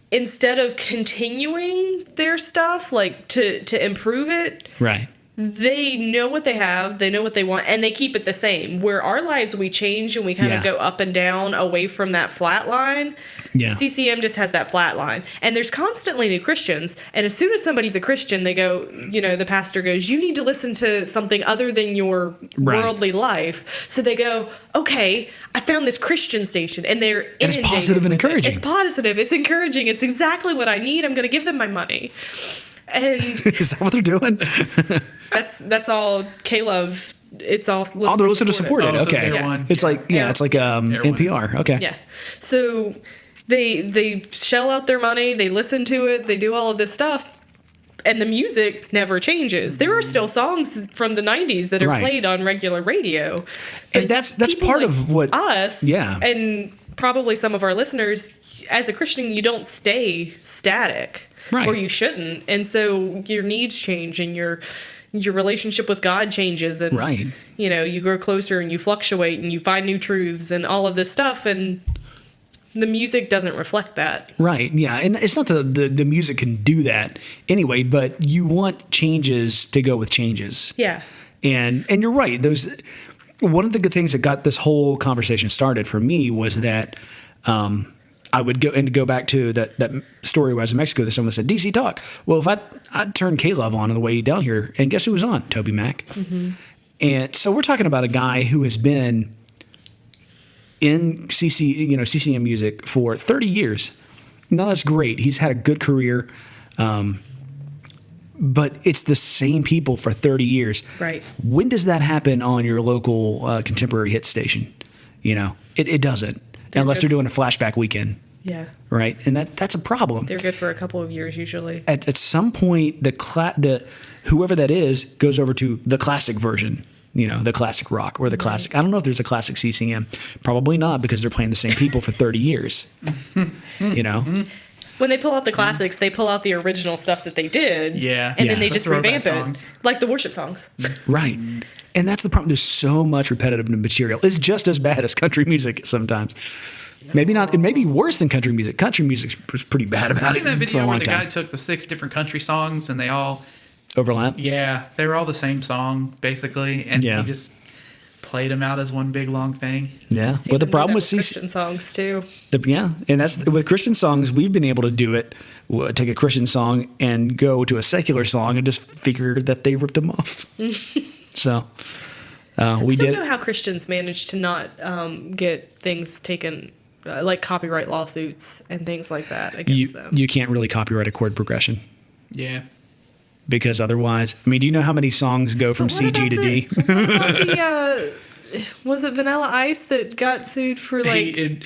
instead of continuing their stuff, like to improve it, right? They know what they have, they know what they want, and they keep it the same. Where our lives, we change and we kind of go up and down away from that flat line. Yeah. CCM just has that flat line. And there's constantly new Christians. And as soon as somebody's a Christian, they go, the pastor goes, you need to listen to something other than your worldly life. So they go, okay, I found this Christian station. And they're inundated. It's positive and encouraging. It's positive. It's encouraging. It's exactly what I need. I'm going to give them my money. And is that what they're doing? That's all K-Love it's all they're listener supported. Oh, so Okay. It's like it's like NPR. Okay. Yeah. So they shell out their money, they listen to it, they do all of this stuff, and the music never changes. There are still songs from the 90s that are played on regular radio. And that's part of what us and probably some of our listeners, as a Christian, you don't stay static. Right. Or you shouldn't. And so your needs change and your relationship with God changes, and you grow closer and you fluctuate and you find new truths and all of this stuff, and the music doesn't reflect that. Right. Yeah. And it's not the music can do that anyway, but you want changes to go with changes. Yeah. And you're right. One of the good things that got this whole conversation started for me was that I would go back to that story where I was in Mexico that someone said, DC Talk. Well, if I'd turn K-Love on the way down here, and guess who was on? Toby Mac. Mm-hmm. And so we're talking about a guy who has been in CCM music for 30 years. Now that's great. He's had a good career. But it's the same people for 30 years. Right. When does that happen on your local contemporary hit station? It doesn't. Unless they're doing a flashback weekend. Yeah. Right. And that's a problem. They're good for a couple of years usually. At some point, the whoever that is goes over to the classic version. The classic rock or the classic. I don't know if there's a classic CCM. Probably not, because they're playing the same people for 30 years. When they pull out the classics, they pull out the original stuff that they did. Yeah. And then they just revamp songs. it. Like the worship songs. Right. And that's the problem. There's so much repetitive material. It's just as bad as country music sometimes. Maybe not. It may be worse than country music. Country music was pretty bad about it. I've seen that for a video long where the time. guy took the 6 different country songs and they all Overlap? Yeah, they were all the same song, basically. And he just played them out as one big long thing. Yeah. Well, the problem with Christian songs too. And that's with Christian songs. We've been able to do it. Take a Christian song and go to a secular song and just figure that they ripped them off. So we did. I don't know how Christians manage to not get things taken, like copyright lawsuits and things like that against them. You can't really copyright a chord progression. Yeah. Because otherwise, I mean, do you know how many songs go from C, G to D? Was it Vanilla Ice that got sued for It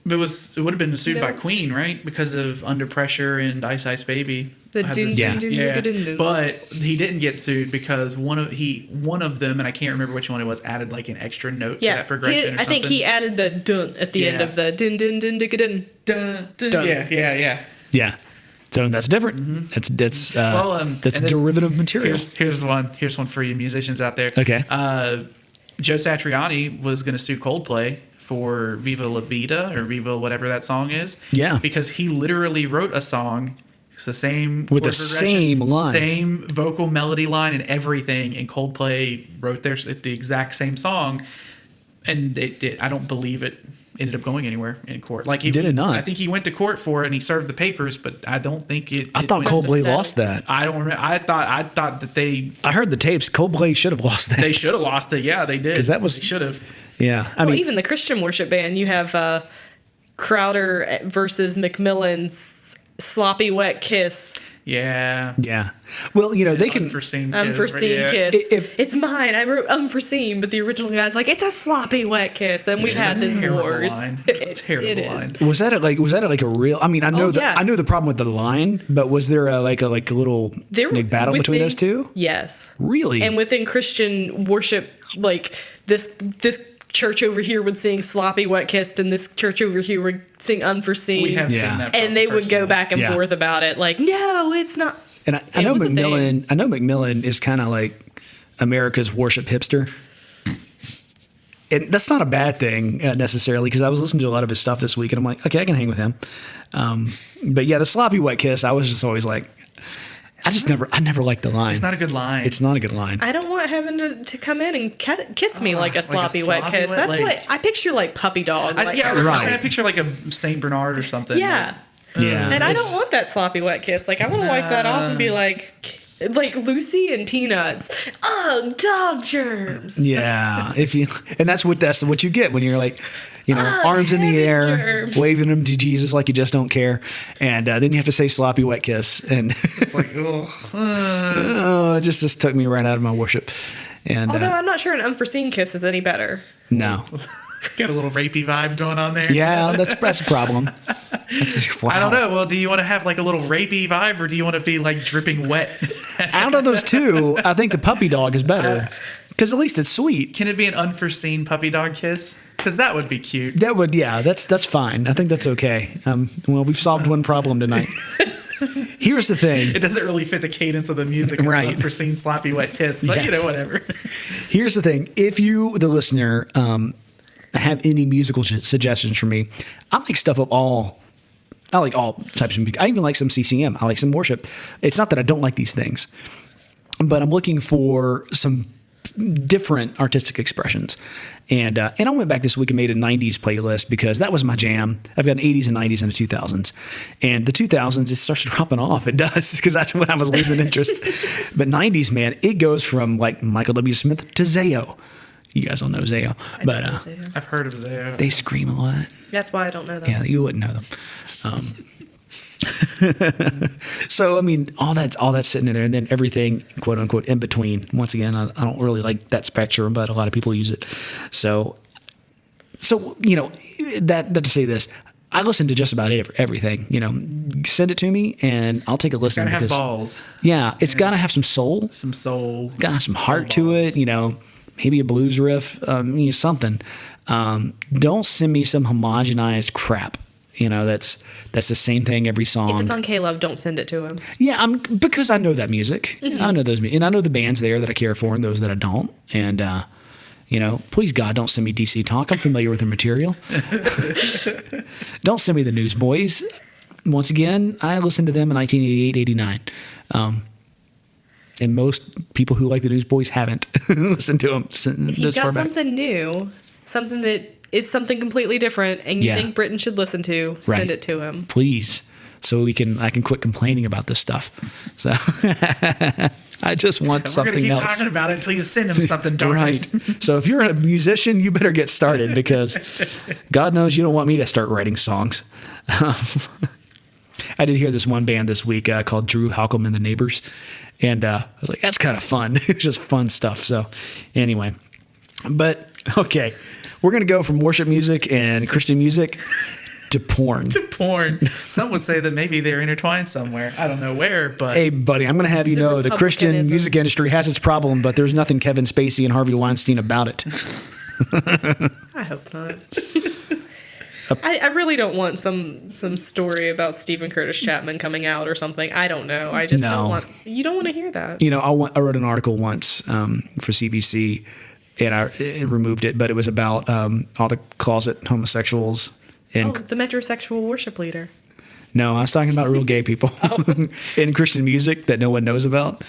would have been sued by Queen, right? Because of Under Pressure and Ice Ice Baby. But he didn't get sued because one of them, and I can't remember which one it was, added like an extra note to that progression. I think he added the dun at the end of the dun dun dun dun dun dun. Yeah. So that's different. Mm-hmm. That's derivative material. Here's one for you musicians out there. Okay. Joe Satriani was going to sue Coldplay for Viva La Vida or Viva whatever that song is. Yeah. Because he literally wrote a song. It's the same with the same line, same vocal melody line and everything. And Coldplay wrote the exact same song, and I don't believe it ended up going anywhere in court. Like he did it not. I think he went to court for it and he served the papers, but I don't think it. I thought Coldplay lost that. I don't remember. I thought that they. I heard the tapes. Coldplay should have lost that. They should have lost it. Yeah, they did. Because that was should have. Yeah, I mean, even the Christian worship band, you have Crowder versus McMillan's Sloppy Wet Kiss. Yeah. Yeah. Well, they can unforeseen kiss. It's mine. I wrote unforeseen, but the original guy's like, it's a sloppy wet kiss, and we've had this wars. Terrible line. Was that a real? I mean, I know I know the problem with the line, but was there a little battle between those two? Yes. Really? And within Christian worship, like this church over here would sing sloppy wet kissed, and this church over here would sing unforeseen. We have seen that. And they would go back and forth about it, like, no, it's not. And I know McMillan. I know McMillan is kind of like America's worship hipster, and that's not a bad thing necessarily. Because I was listening to a lot of his stuff this week, and I'm like, okay, I can hang with him. But yeah, the sloppy wet kiss, I was just always like, I never liked the line. It's not a good line. It's not a good line. I don't want heaven to come in and kiss me like a sloppy wet kiss. That's like I picture like puppy dog. I picture like a Saint Bernard or something. Yeah. Yeah. And I don't want that sloppy wet kiss. Like I want to wipe that off and be like Lucy and Peanuts. Oh, dog germs. Yeah. That's what you get when you're like, arms in the air, germs. waving them to Jesus like you just don't care, and then you have to say sloppy wet kiss, and it's like, it just took me right out of my worship. And although I'm not sure an unforeseen kiss is any better. no. Got a little rapey vibe going on there. Yeah, that's a problem. Wow. I don't know. Well, do you want to have like a little rapey vibe, or do you want to be like dripping wet? Out of those two, I think the puppy dog is better because at least it's sweet. Can it be an unforeseen puppy dog kiss? Because that would be cute. That would, yeah, that's fine. I think that's okay. Well, we've solved one problem tonight. Here's the thing. It doesn't really fit the cadence of the music, right? An unforeseen sloppy wet kiss, but whatever. Here's the thing. If you, the listener, have any musical suggestions for me, I like all types of music. I even like some CCM. I like some worship. It's not that I don't like these things, but I'm looking for some different artistic expressions. And I went back this week and made a 90s playlist because that was my jam. I've got an 80s and 90s and a 2000s. And the 2000s, it starts dropping off. It does, because that's when I was losing interest. But 90s, man, it goes from like Michael W. Smith to Zayo. You guys don't know Zayo. But I've heard of Zayo. They scream a lot. That's why I don't know them. Yeah, you wouldn't know them. So, I mean, all that's sitting in there, and then everything, quote unquote, in between. Once again, I don't really like that spectrum, but a lot of people use it. So you know, that to say this, I listen to just about everything. You know, send it to me, and I'll take a listen. Gotta have balls. Yeah, it's gotta have some soul. Some soul. Gotta have some heart to it. You know, maybe a blues riff. Something. Don't send me some homogenized crap. You know, that's the same thing every song. If it's on K-Love, don't send it to him. Yeah, because I know that music. Mm-hmm. I know those, and I know the bands there that I care for and those that I don't. And you know, please God, don't send me DC Talk. I'm familiar with their material. Don't send me the Newsboys. Once again, I listened to them in 1988, 89. And most people who like the Newsboys haven't listened to them. If you got something new, something that is something completely different, and you think Britton should listen to, send it to him. Please. So I can quit complaining about this stuff. So I just want something else. We're going to keep talking about it until you send him something dark. Right. So if you're a musician, you better get started, because God knows you don't want me to start writing songs. I did hear this one band this week called Drew Halcomb and the Neighbors. And I was like, that's kind of fun. It's just fun stuff. So anyway, but okay. We're going to go from worship music and Christian music to porn. To porn. Some would say that maybe they're intertwined somewhere. I don't know where, but... Hey, buddy, I'm going to have you know the Christian music industry has its problem, but there's nothing Kevin Spacey and Harvey Weinstein about it. I hope not. I really don't want some story about Stephen Curtis Chapman coming out or something. I don't know. I just don't want... You don't want to hear that. You know, I wrote an article once for CVC, and I removed it, but it was about all the closet homosexuals. And the metrosexual worship leader. No, I was talking about real gay people in Christian music that no one knows about.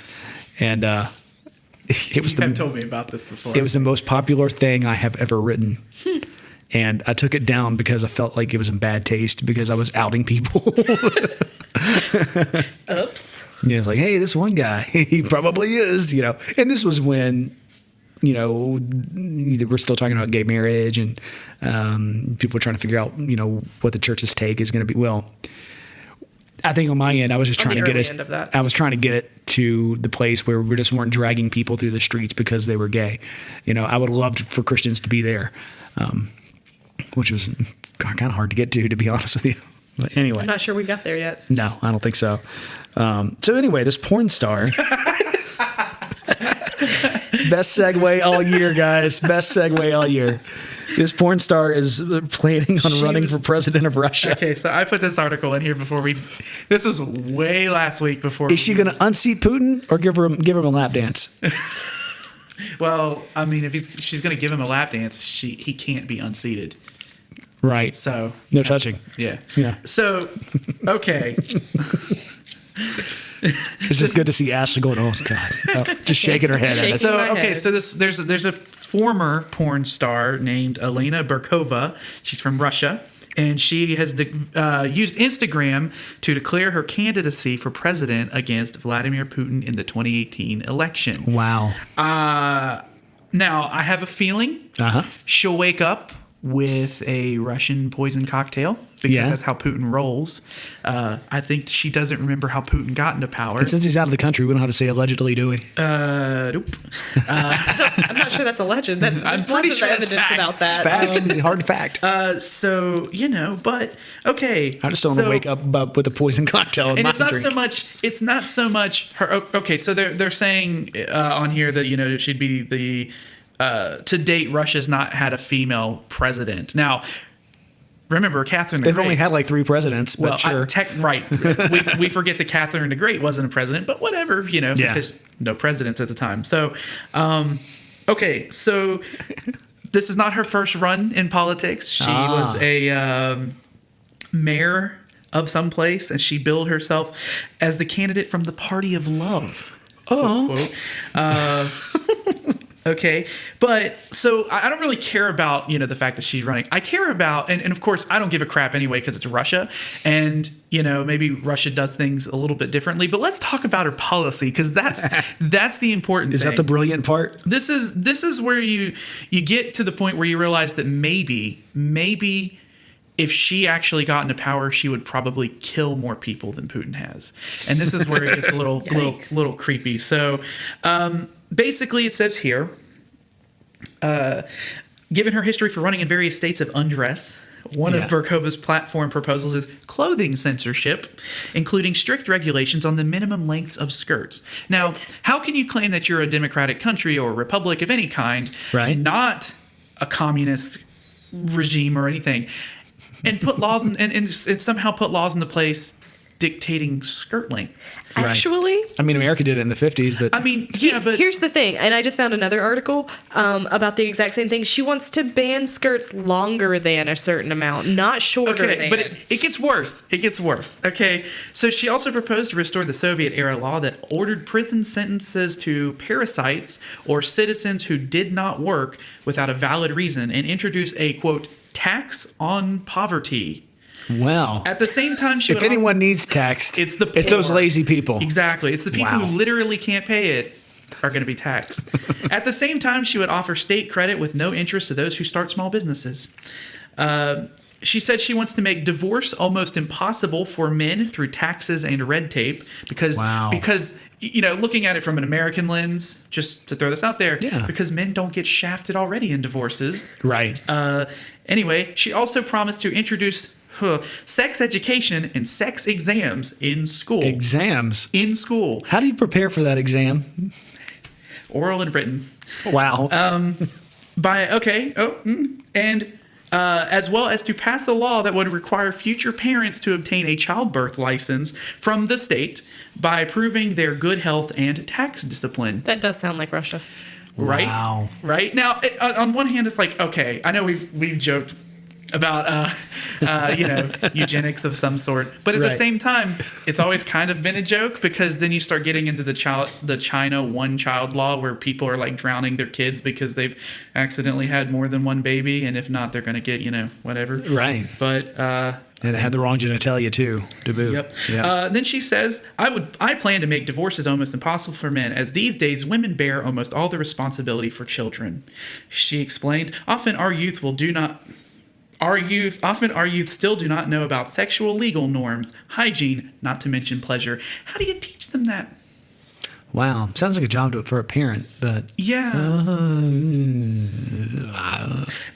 And it was... You have told me about this before. It was the most popular thing I have ever written. And I took it down because I felt like it was in bad taste because I was outing people. Oops. You know, it's like, hey, this one guy, he probably is, you know. And this was when... You know, we're still talking about gay marriage, and people are trying to figure out, you know, what the church's take is going to be. Well, I think on my end, I was just trying to get it. I was trying to get it to the place where we just weren't dragging people through the streets because they were gay. You know, I would have loved for Christians to be there, which was kind of hard to get to be honest with you. But anyway, I'm not sure we got there yet. No, I don't think so. So anyway, this porn star. Best segue all year, guys. Best segue all year. This porn star is planning on running for president of Russia. Okay, so I put this article in here before we... This was way last week before... Is she going to unseat Putin or give him a lap dance? Well, I mean, if she's going to give him a lap dance, he can't be unseated. Right. So... No touching. Yeah. Yeah. So, okay. It's just good to see Ashley going, oh, God. Just shaking her head at it. So, okay, so there's a former porn star named Elena Burkova. She's from Russia, and she has used Instagram to declare her candidacy for president against Vladimir Putin in the 2018 election. Wow. Now, I have a feeling she'll wake up with a Russian poison cocktail because that's how Putin rolls. I think she doesn't remember how Putin got into power. And since he's out of the country, we don't have to say allegedly, do we? Nope. I'm not sure that's a legend. There's pretty lots sure of that's evidence fact. about that. Fact. Hard fact. So, but okay. I just don't want to wake up with a poison cocktail in and my it's not drink. it's not so much her. Okay, so they're saying on here that she'd be the to date Russia's not had a female president. Now, remember Catherine the They've Great. only had like 3 presidents, but sure. Right. we forget that Catherine the Great wasn't a president, but whatever, because no presidents at the time. So, okay, so this is not her first run in politics. She was a mayor of some place, and she billed herself as the candidate from the Party of Love. Quote. Okay, but so I don't really care about the fact that she's running. I care about, and of course I don't give a crap anyway because it's Russia, and maybe Russia does things a little bit differently. But let's talk about her policy because that's the important. Is thing. that the brilliant part? This is where you get to the point where you realize that maybe if she actually got into power, she would probably kill more people than Putin has, and this is where it gets a little creepy. So. Basically, it says here, given her history for running in various states of undress, one of Burkova's platform proposals is clothing censorship, including strict regulations on the minimum lengths of skirts. Now, how can you claim that you're a democratic country or a republic of any kind, not a communist regime or anything, and put laws and somehow put laws into place dictating skirt lengths? Actually, I mean, America did it in the 50s, but I mean, but here's the thing, and I just found another article about the exact same thing. She wants to ban skirts longer than a certain amount, not shorter than. But it gets worse. It gets worse. Okay, so she also proposed to restore the Soviet-era law that ordered prison sentences to parasites or citizens who did not work without a valid reason and introduce a, quote, tax on poverty. Well, at the same time, if anyone needs taxed, it's those lazy people. Exactly. It's the people who literally can't pay it are going to be taxed. At the same time, she would offer state credit with no interest to those who start small businesses. She said she wants to make divorce almost impossible for men through taxes and red tape because looking at it from an American lens, just to throw this out there, because men don't get shafted already in divorces. Right. Anyway, she also promised to introduce sex education and sex exams in school. Exams? In school. How do you prepare for that exam? Oral and written. Wow. As well as to pass the law that would require future parents to obtain a childbirth license from the state by proving their good health and tax discipline. That does sound like Russia. Right? Wow. Right? Now, on one hand, it's like, okay, I know we've joked about eugenics of some sort, but at the same time, it's always kind of been a joke because then you start getting into the China one child law where people are like drowning their kids because they've accidentally had more than one baby, and if not, they're going to get whatever. Right. But and it had the wrong genitalia too, to boot. Yep. Then she says, I plan to make divorces almost impossible for men, as these days women bear almost all the responsibility for children. She explained, often our youth still do not know about sexual legal norms, hygiene, not to mention pleasure. How do you teach them that? Wow. Sounds like a job for a parent, but... Yeah.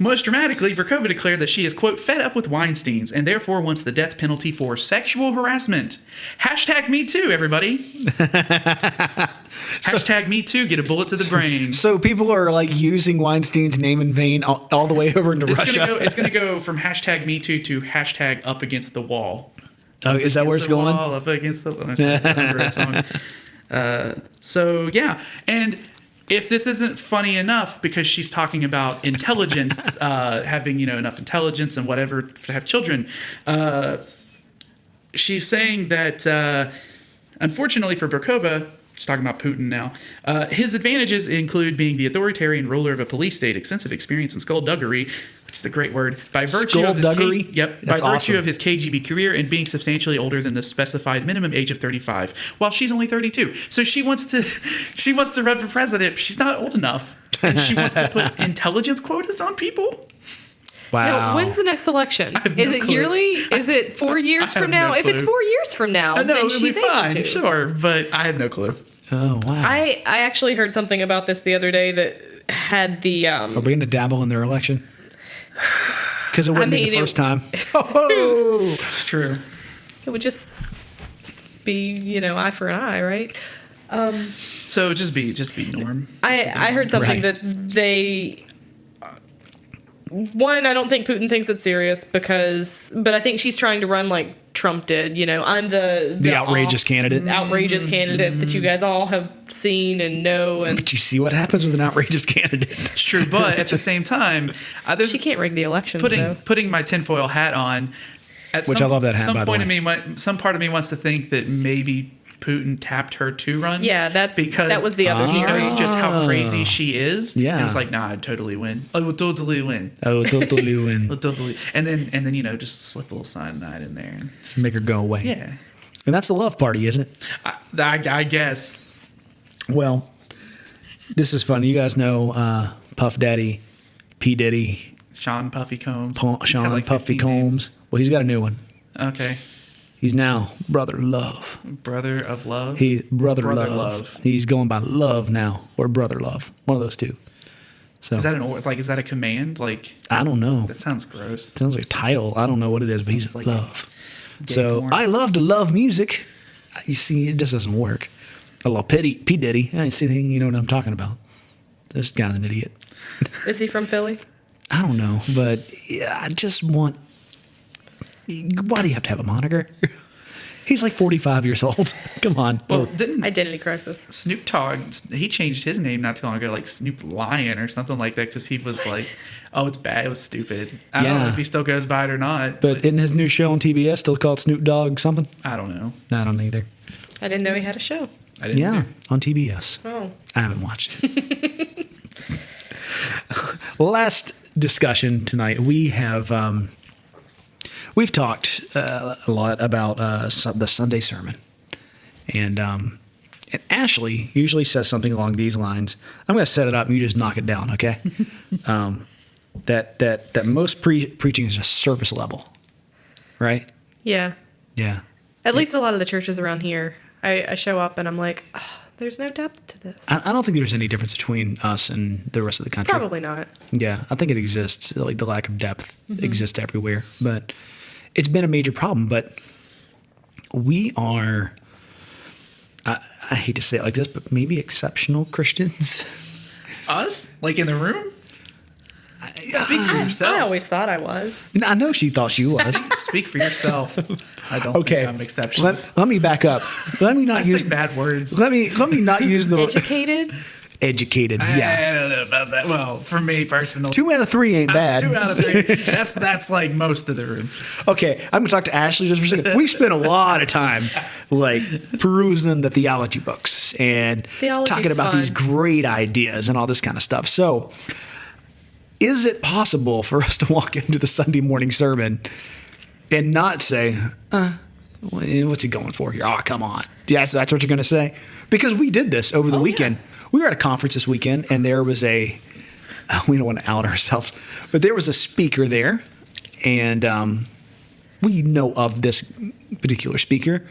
Most dramatically, Burkova declared that she is, quote, fed up with Weinsteins and therefore wants the death penalty for sexual harassment. Hashtag me too, everybody. Hashtag me too, get a bullet to the brain. So people are like using Weinstein's name in vain all the way over into Russia. It's going to go from hashtag me too to hashtag up against the wall. Oh, is that where it's going? Wall, up against the wall. So yeah, and if this isn't funny enough because she's talking about intelligence, having enough intelligence and whatever to have children, she's saying that unfortunately for Burkova, she's talking about Putin now, his advantages include being the authoritarian ruler of a police state, extensive experience in skullduggery, which is a great word, by virtue of his of his KGB career and being substantially older than the specified minimum age of 35, while she's only 32. So she wants to run for president, but she's not old enough, and she wants to put intelligence quotas on people. Wow. Now, when's the next election? Is it yearly? Is it 4 years from now? no If it's clue. 4 years from now, then she's able fine, to. sure, but I have no clue. Oh, wow. I actually heard something about this the other day that had the Are we going to dabble in their election? Because it wouldn't be the first time. Oh, It's true. it would just be, eye for an eye, right? So just be Norm. I heard something Right. that they. One, I don't think Putin thinks it's serious but I think she's trying to run like Trump did. I'm the outrageous candidate. outrageous candidate that you guys all have seen and know. And But you see what happens with an outrageous candidate. It's true, but at the same time, she can't rig the elections. putting my tinfoil hat on. Which I love that hat, by the way. Some part of me wants to think that maybe Putin tapped her to run. Yeah, that was the other he theory. knows just how crazy she is. Yeah. And it's like, nah, I'd totally win. I would totally win. Oh, totally win. I'll totally. And then just slip a little cyanide in there. And Make her go away. yeah. And that's the love party, isn't it? I guess. Well, this is funny. You guys know Puff Daddy, P. Diddy, Sean Puffy Combs. Sean He's got like Puffy 15 Combs. names. Well, he's got a new one. Okay. He's now Brother Love. Brother of Love. Brother Love. He's going by Love now, or Brother Love. One of those two. So Is that a command? Like, I don't know. that sounds gross. Sounds like a title. I don't know what it is, but he's Sounds like Love. gay So porn. I love to love music. You see, it just doesn't work. I love P. Diddy. I see anything. You know what I'm talking about. This guy's an idiot. Is he from Philly? I don't know, but yeah, I just want. Why do you have to have a moniker? He's like 45 years old. Come on. Well, didn't Identity crisis. Snoop Dogg, he changed his name not too long ago, like Snoop Lion or something like that, because he was like, oh, it's bad. It was stupid. I don't know Yeah. if he still goes by it or not. But isn't his new show on TBS still called Snoop Dogg something? I don't know. I don't either. I didn't know he had a show. I didn't Yeah, know. on TBS. Oh. I haven't watched it. Last discussion tonight, we've talked a lot about the Sunday sermon, and Ashley usually says something along these lines. I'm going to set it up, and you just knock it down, okay? That most preaching is just surface level, right? Yeah. Yeah. At least a lot of the churches around here, I show up and I'm like, oh, there's no depth to this. I don't think there's any difference between us and the rest of the country. Probably not. Yeah, I think it exists. Like the lack of depth exists everywhere, but it's been a major problem. But we are, I hate to say it like this, but maybe exceptional Christians. Us? Like in the room? Speak for yourself. I always thought I was. I know she thought she was. Speak for yourself. I don't Okay, think I'm exceptional. let me back up. Let me not I use say bad words. Let me not use the Educated? educated. Yeah, I don't know about that. Well, for me personally, 2 out of 3 ain't that's bad. 2 out of 3. That's like most of the room. Okay, I'm gonna talk to Ashley just for a second. We spent a lot of time like perusing the theology books and Theology's talking about these fun. great ideas and all this kind of stuff. So, is it possible for us to walk into the Sunday morning sermon and not say, what's he going for here? Oh, come on. Yes, that's what you're going to say? Because we did this over the weekend. We were at a conference this weekend, and there was we don't want to out ourselves, but there was a speaker there, and we know of this particular speaker,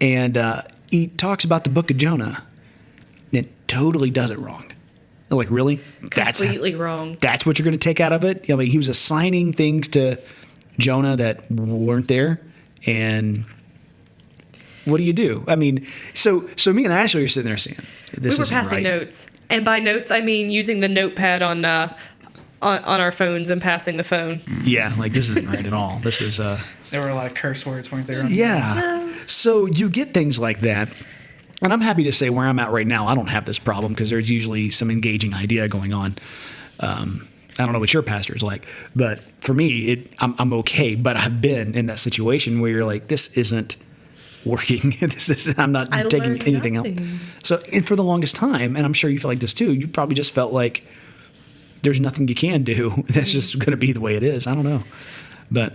and he talks about the book of Jonah and totally does it wrong. I'm like, really? Completely wrong. That's what you're going to take out of it? I mean, he was assigning things to Jonah that weren't there, and what do you do? I mean, so me and Ashley are sitting there saying, "This We were isn't passing right." notes. And by notes, I mean using the notepad on our phones and passing the phone. Yeah, like this isn't right at all. This is There were a lot of curse words, weren't there? yeah. So you get things like that. And I'm happy to say where I'm at right now, I don't have this problem because there's usually some engaging idea going on. I don't know what your pastor is like, but for me, I'm okay. But I've been in that situation where you're like, this isn't working. I'm not I taking learned anything else. nothing. So, and for the longest time, and I'm sure you feel like this too, you probably just felt like there's nothing you can do. That's just going to be the way it is. I don't know. But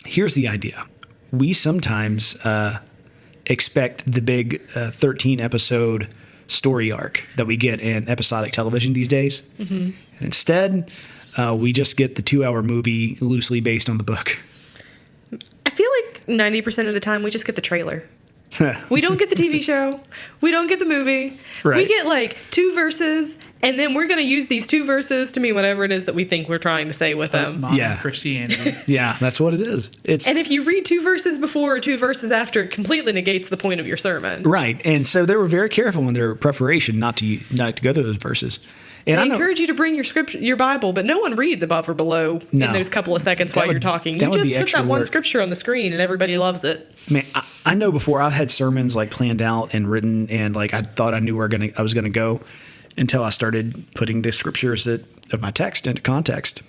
here's the idea. We sometimes expect the big 13-episode story arc that we get in episodic television these days. Mm-hmm. And instead, We just get the 2-hour movie loosely based on the book. I feel like 90% of the time we just get the trailer. We don't get the TV show. We don't get the movie. Right. We get like 2 verses, and then we're going to use these 2 verses to mean whatever it is that we think we're trying to say with them. Postmodern Christianity. Yeah, that's what it is. And if you read 2 verses before or 2 verses after, it completely negates the point of your sermon. Right. And so they were very careful in their preparation not to go through those verses. And I encourage you to bring your scripture, your Bible, but no one reads above or below in those couple of seconds while you're talking. You just put that one scripture on the screen and everybody loves it. Man, I know before I've had sermons like planned out and written, and like I thought I knew where I was gonna go until I started putting the scriptures of my text into context.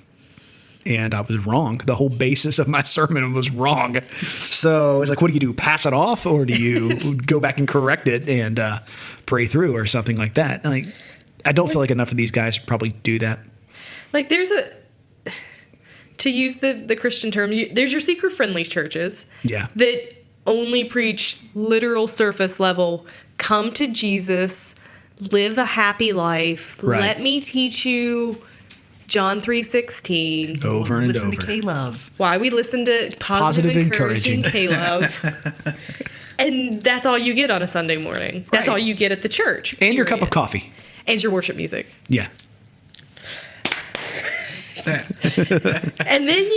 And I was wrong. The whole basis of my sermon was wrong. So it's like, what do? Pass it off, or do you go back and correct it and pray through or something like that? Like, I don't feel like enough of these guys probably do that. Like to use the Christian term, there's your seeker-friendly churches that only preach literal surface level, come to Jesus, live a happy life. Right. Let me teach you John 3:16. Over and listen over. To K-Love. Why we listen to positive encouraging K-Love. And that's all you get on a Sunday morning. That's all you get at the church. And your cup of coffee. And your worship music. Yeah. And then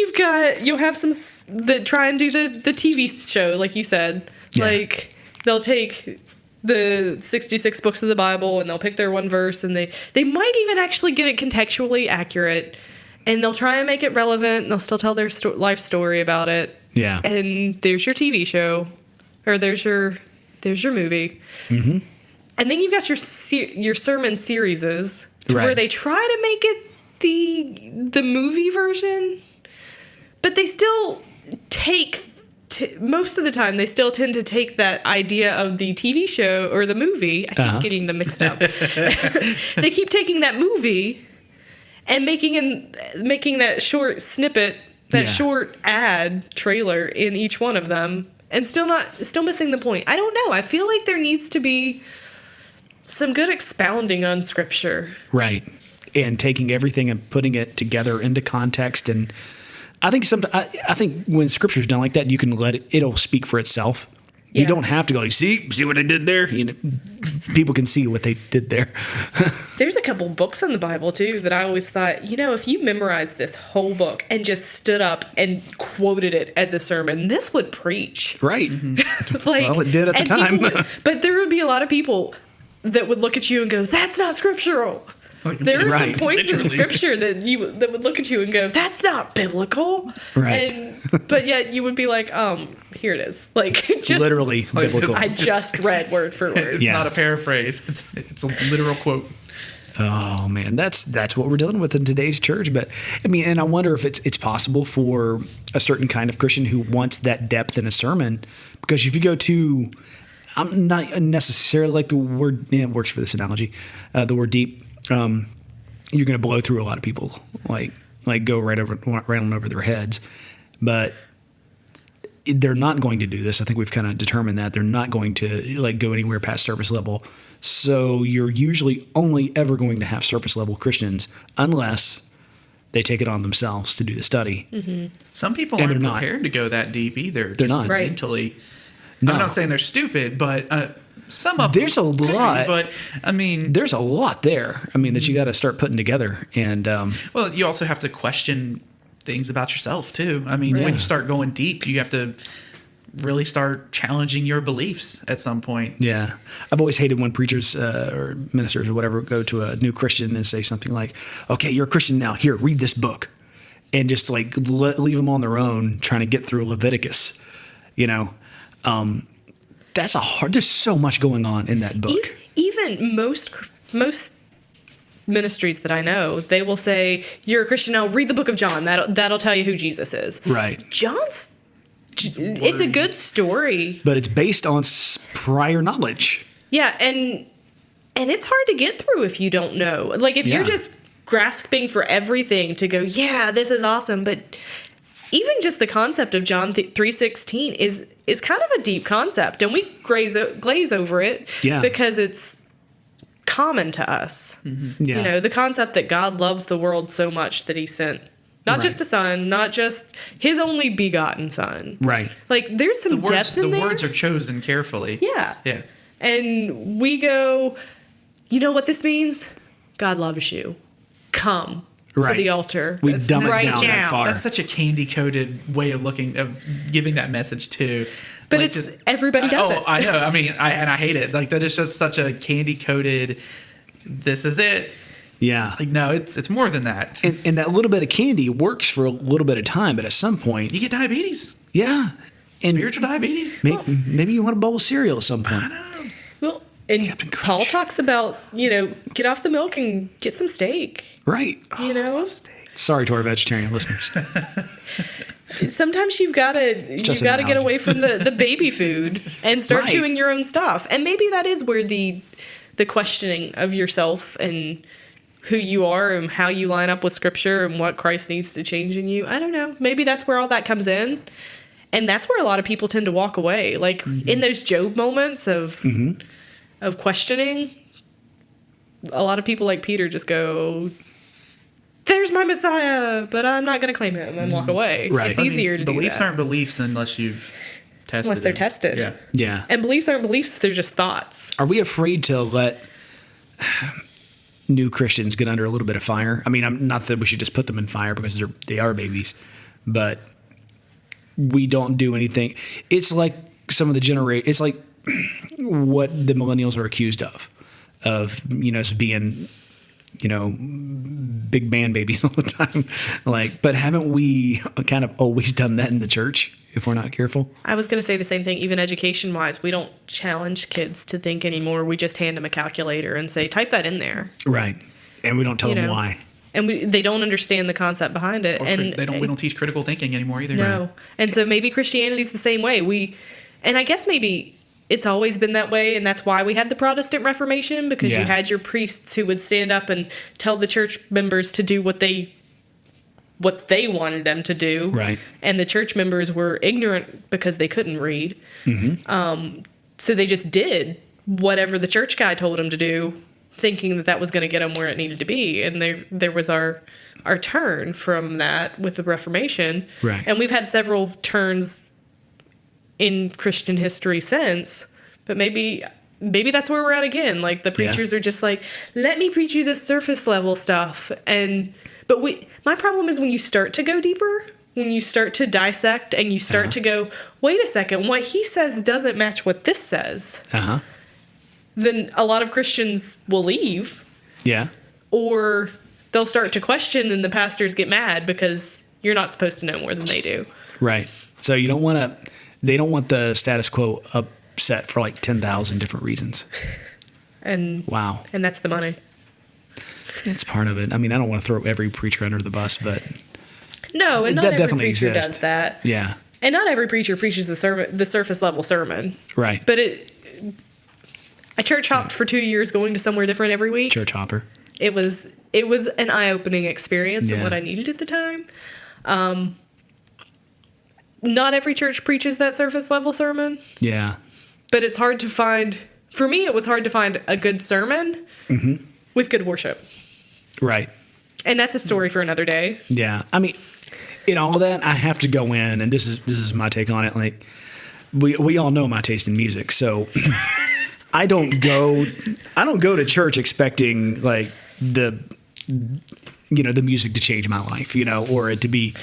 you'll have some that try and do the TV show, like you said. Yeah. Like they'll take the 66 books of the Bible and they'll pick their one verse, and they might even actually get it contextually accurate, and they'll try and make it relevant, and they'll still tell their life story about it. Yeah. And there's your TV show, or there's your movie. Mm-hmm. And then you've got your sermon series where they try to make it the movie version, but they still take most of the time they still tend to take that idea of the TV show or the movie. I keep getting them mixed up. They keep taking that movie and making that short snippet, short ad trailer in each one of them, and still missing the point. I don't know. I feel like there needs to be some good expounding on scripture. Right. And taking everything and putting it together into context. And I think I think when scripture's done like that, you can it'll speak for itself. Yeah. You don't have to go, see what I did there? People can see what they did there. There's a couple books in the Bible, too, that I always thought, if you memorized this whole book and just stood up and quoted it as a sermon, this would preach. Right. Mm-hmm. Well, it did at the time. But there would be a lot of people that would look at you and go, that's not scriptural. There are some points in scripture that would look at you and go, that's not biblical. Right. But yet you would be like, here it is. Like, just literally biblical. I just read word for word. It's not a paraphrase. It's a literal quote. Oh man, that's what we're dealing with in today's church. But I mean, and I wonder if it's possible for a certain kind of Christian who wants that depth in a sermon, because if you go to, I'm not necessarily like the word, it works for this analogy, the word deep. You're going to blow through a lot of people, like go right on over their heads. But they're not going to do this. I think we've kind of determined that they're not going to go anywhere past surface level. So you're usually only ever going to have surface level Christians unless they take it on themselves to do the study. Mm-hmm. Some people aren't prepared to go that deep either. They're not mentally. No. I'm not saying they're stupid, but some of there's them a lot. But I mean, there's a lot there. I mean, that you got to start putting together. And well, you also have to question things about yourself too. I mean, when you start going deep, you have to really start challenging your beliefs at some point. Yeah. I've always hated when preachers or ministers or whatever go to a new Christian and say something like, okay, you're a Christian now. Here, read this book. And just leave them on their own trying to get through Leviticus, That's there's so much going on in that book. Even most ministries that I know, they will say, you're a Christian now, read the book of John. That'll tell you who Jesus is. Right. It's a good story. But it's based on prior knowledge. Yeah, and it's hard to get through if you don't know. Like, if you're just grasping for everything to go, yeah, this is awesome. But even just the concept of John 3:16 is kind of a deep concept. And we glaze over it because it's common to us. Mm-hmm. Yeah. You know, the concept that God loves the world so much that he sent not just a son, not just his only begotten son. Right. Like, there's some depth in there. The words are chosen carefully. Yeah. Yeah. And we go, you know what this means? God loves you. Come to the altar. We dumb it right down now. that far. That's such a candy-coated way of giving that message too. But like it's everybody does it. Oh, I know. I mean, I hate it. Like, that is just such a candy-coated, this is it. Yeah. Like, no, it's more than that. And that little bit of candy works for a little bit of time, but at some point, You get diabetes. yeah. And Spiritual diabetes. maybe you want a bowl of cereal at some point. Well, and Captain Paul Crunch. talks about, you know, get off the milk and get some steak. Right. You know? Sorry to our vegetarian listeners. Sometimes you've got to just an get analogy. away from the baby food and start Right. chewing your own stuff. And maybe that is where the questioning of yourself and who you are and how you line up with scripture and what Christ needs to change in you. I don't know. Maybe that's where all that comes in. And that's where a lot of people tend to walk away. Like in those Job moments of questioning, a lot of people like Peter just go, there's my Messiah, but I'm not going to claim him, and walk away. Right. It's easier to do Beliefs that. aren't beliefs unless you've tested Unless they're them. tested. Yeah. Yeah. And beliefs aren't beliefs, they're just thoughts. Are we afraid to let new Christians get under a little bit of fire? I mean, I'm not that we should just put them in fire because they are babies, but we don't do anything. It's like some of the it's like what the millennials are accused of, you know, as being, you know, big man babies all the time. Like, but haven't we kind of always done that in the church if we're not careful? I was going to say the same thing, even education-wise. We don't challenge kids to think anymore. We just hand them a calculator and say, type that in there. Right. And we don't tell You them know, why. And they don't understand the concept behind it. And we don't teach critical thinking anymore either. No. Right? And so maybe Christianity's the same way. And I guess maybe it's always been that way, and that's why we had the Protestant Reformation, because Yeah. you had your priests who would stand up and tell the church members to do what they wanted them to do. Right. And the church members were ignorant because they couldn't read. So they just did whatever the church guy told them to do, thinking that was going to get them where it needed to be. And there was our turn from that with the Reformation. Right. And we've had several turns in Christian history since, but maybe that's where we're at again. Like, the preachers are just like, let me preach you this surface level stuff. But my problem is when you start to go deeper, when you start to dissect and you start to go, wait a second, what he says doesn't match what this says. Then a lot of Christians will leave, Yeah. or they'll start to question, and the pastors get mad because you're not supposed to know more than they do. Right. So they don't want the status quo upset for like 10,000 different reasons. And Wow. and that's the money. It's part of it. I mean, I don't want to throw every preacher under the bus, but No, and not that every definitely preacher exists. does that. Yeah. And not every preacher preaches the surface level sermon. Right. But I church hopped for 2 years, going to somewhere different every week. Church hopper. It was an eye-opening experience of Yeah. what I needed at the time. Not every church preaches that surface level sermon, Yeah. but it's hard to find. For me, it was hard to find a good sermon with good worship, Right. and that's a story for another day. Yeah. I mean, in all of that, I have to go in, and this is my take on it. Like, we all know my taste in music, so I don't go to church expecting like the music to change my life, or it to be.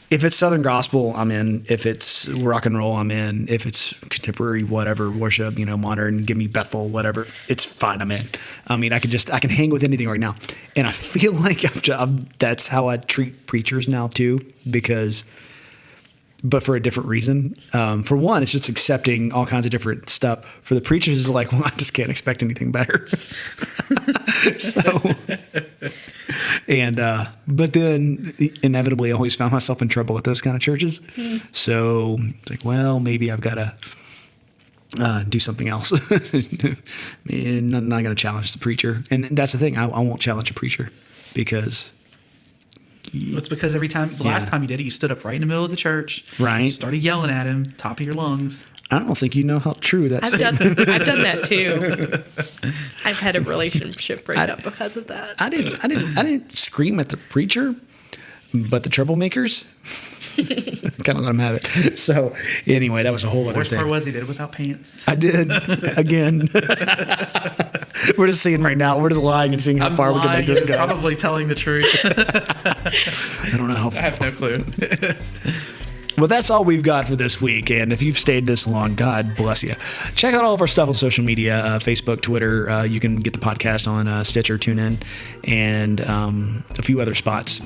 If it's Southern gospel, I'm in. If it's rock and roll, I'm in. If it's contemporary, whatever, worship, modern, give me Bethel, whatever, it's fine, I'm in. I mean, I can hang with anything right now. And I feel like that's how I treat preachers now too, but for a different reason. For one, it's just accepting all kinds of different stuff. For the preachers, it's like, well, I just can't expect anything better. But then inevitably I always found myself in trouble with those kind of churches. So it's like, well, maybe I've got to do something else. And I'm not going to challenge the preacher. And that's the thing. I won't challenge a preacher because... It's because every time, the last time you did it, you stood up right in the middle of the church. Right. You started yelling at him, top of your lungs. I don't think you know how true that's. I've done that too. I've had a relationship breakup because of that. I didn't scream at the preacher, but the troublemakers kind of let them have it. So anyway, that was a whole other Worst thing. part was he did it without pants. I did again. We're just seeing right now. We're just lying and seeing how far we can make this go. Probably telling the truth. I don't know how far. I have no clue. Well, that's all we've got for this week. And if you've stayed this long, God bless you. Check out all of our stuff on social media, Facebook, Twitter. You can get the podcast on Stitcher, TuneIn, and a few other spots.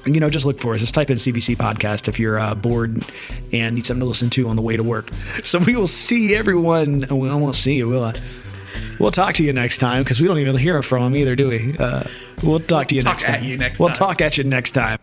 Just look for us. Just type in CVC podcast if you're bored and need something to listen to on the way to work. So we will see everyone. We won't see you, will I? We'll talk to you next time because we don't even hear from them either, do we? We'll talk to you next time. We'll talk at you next time. We'll talk at you next time.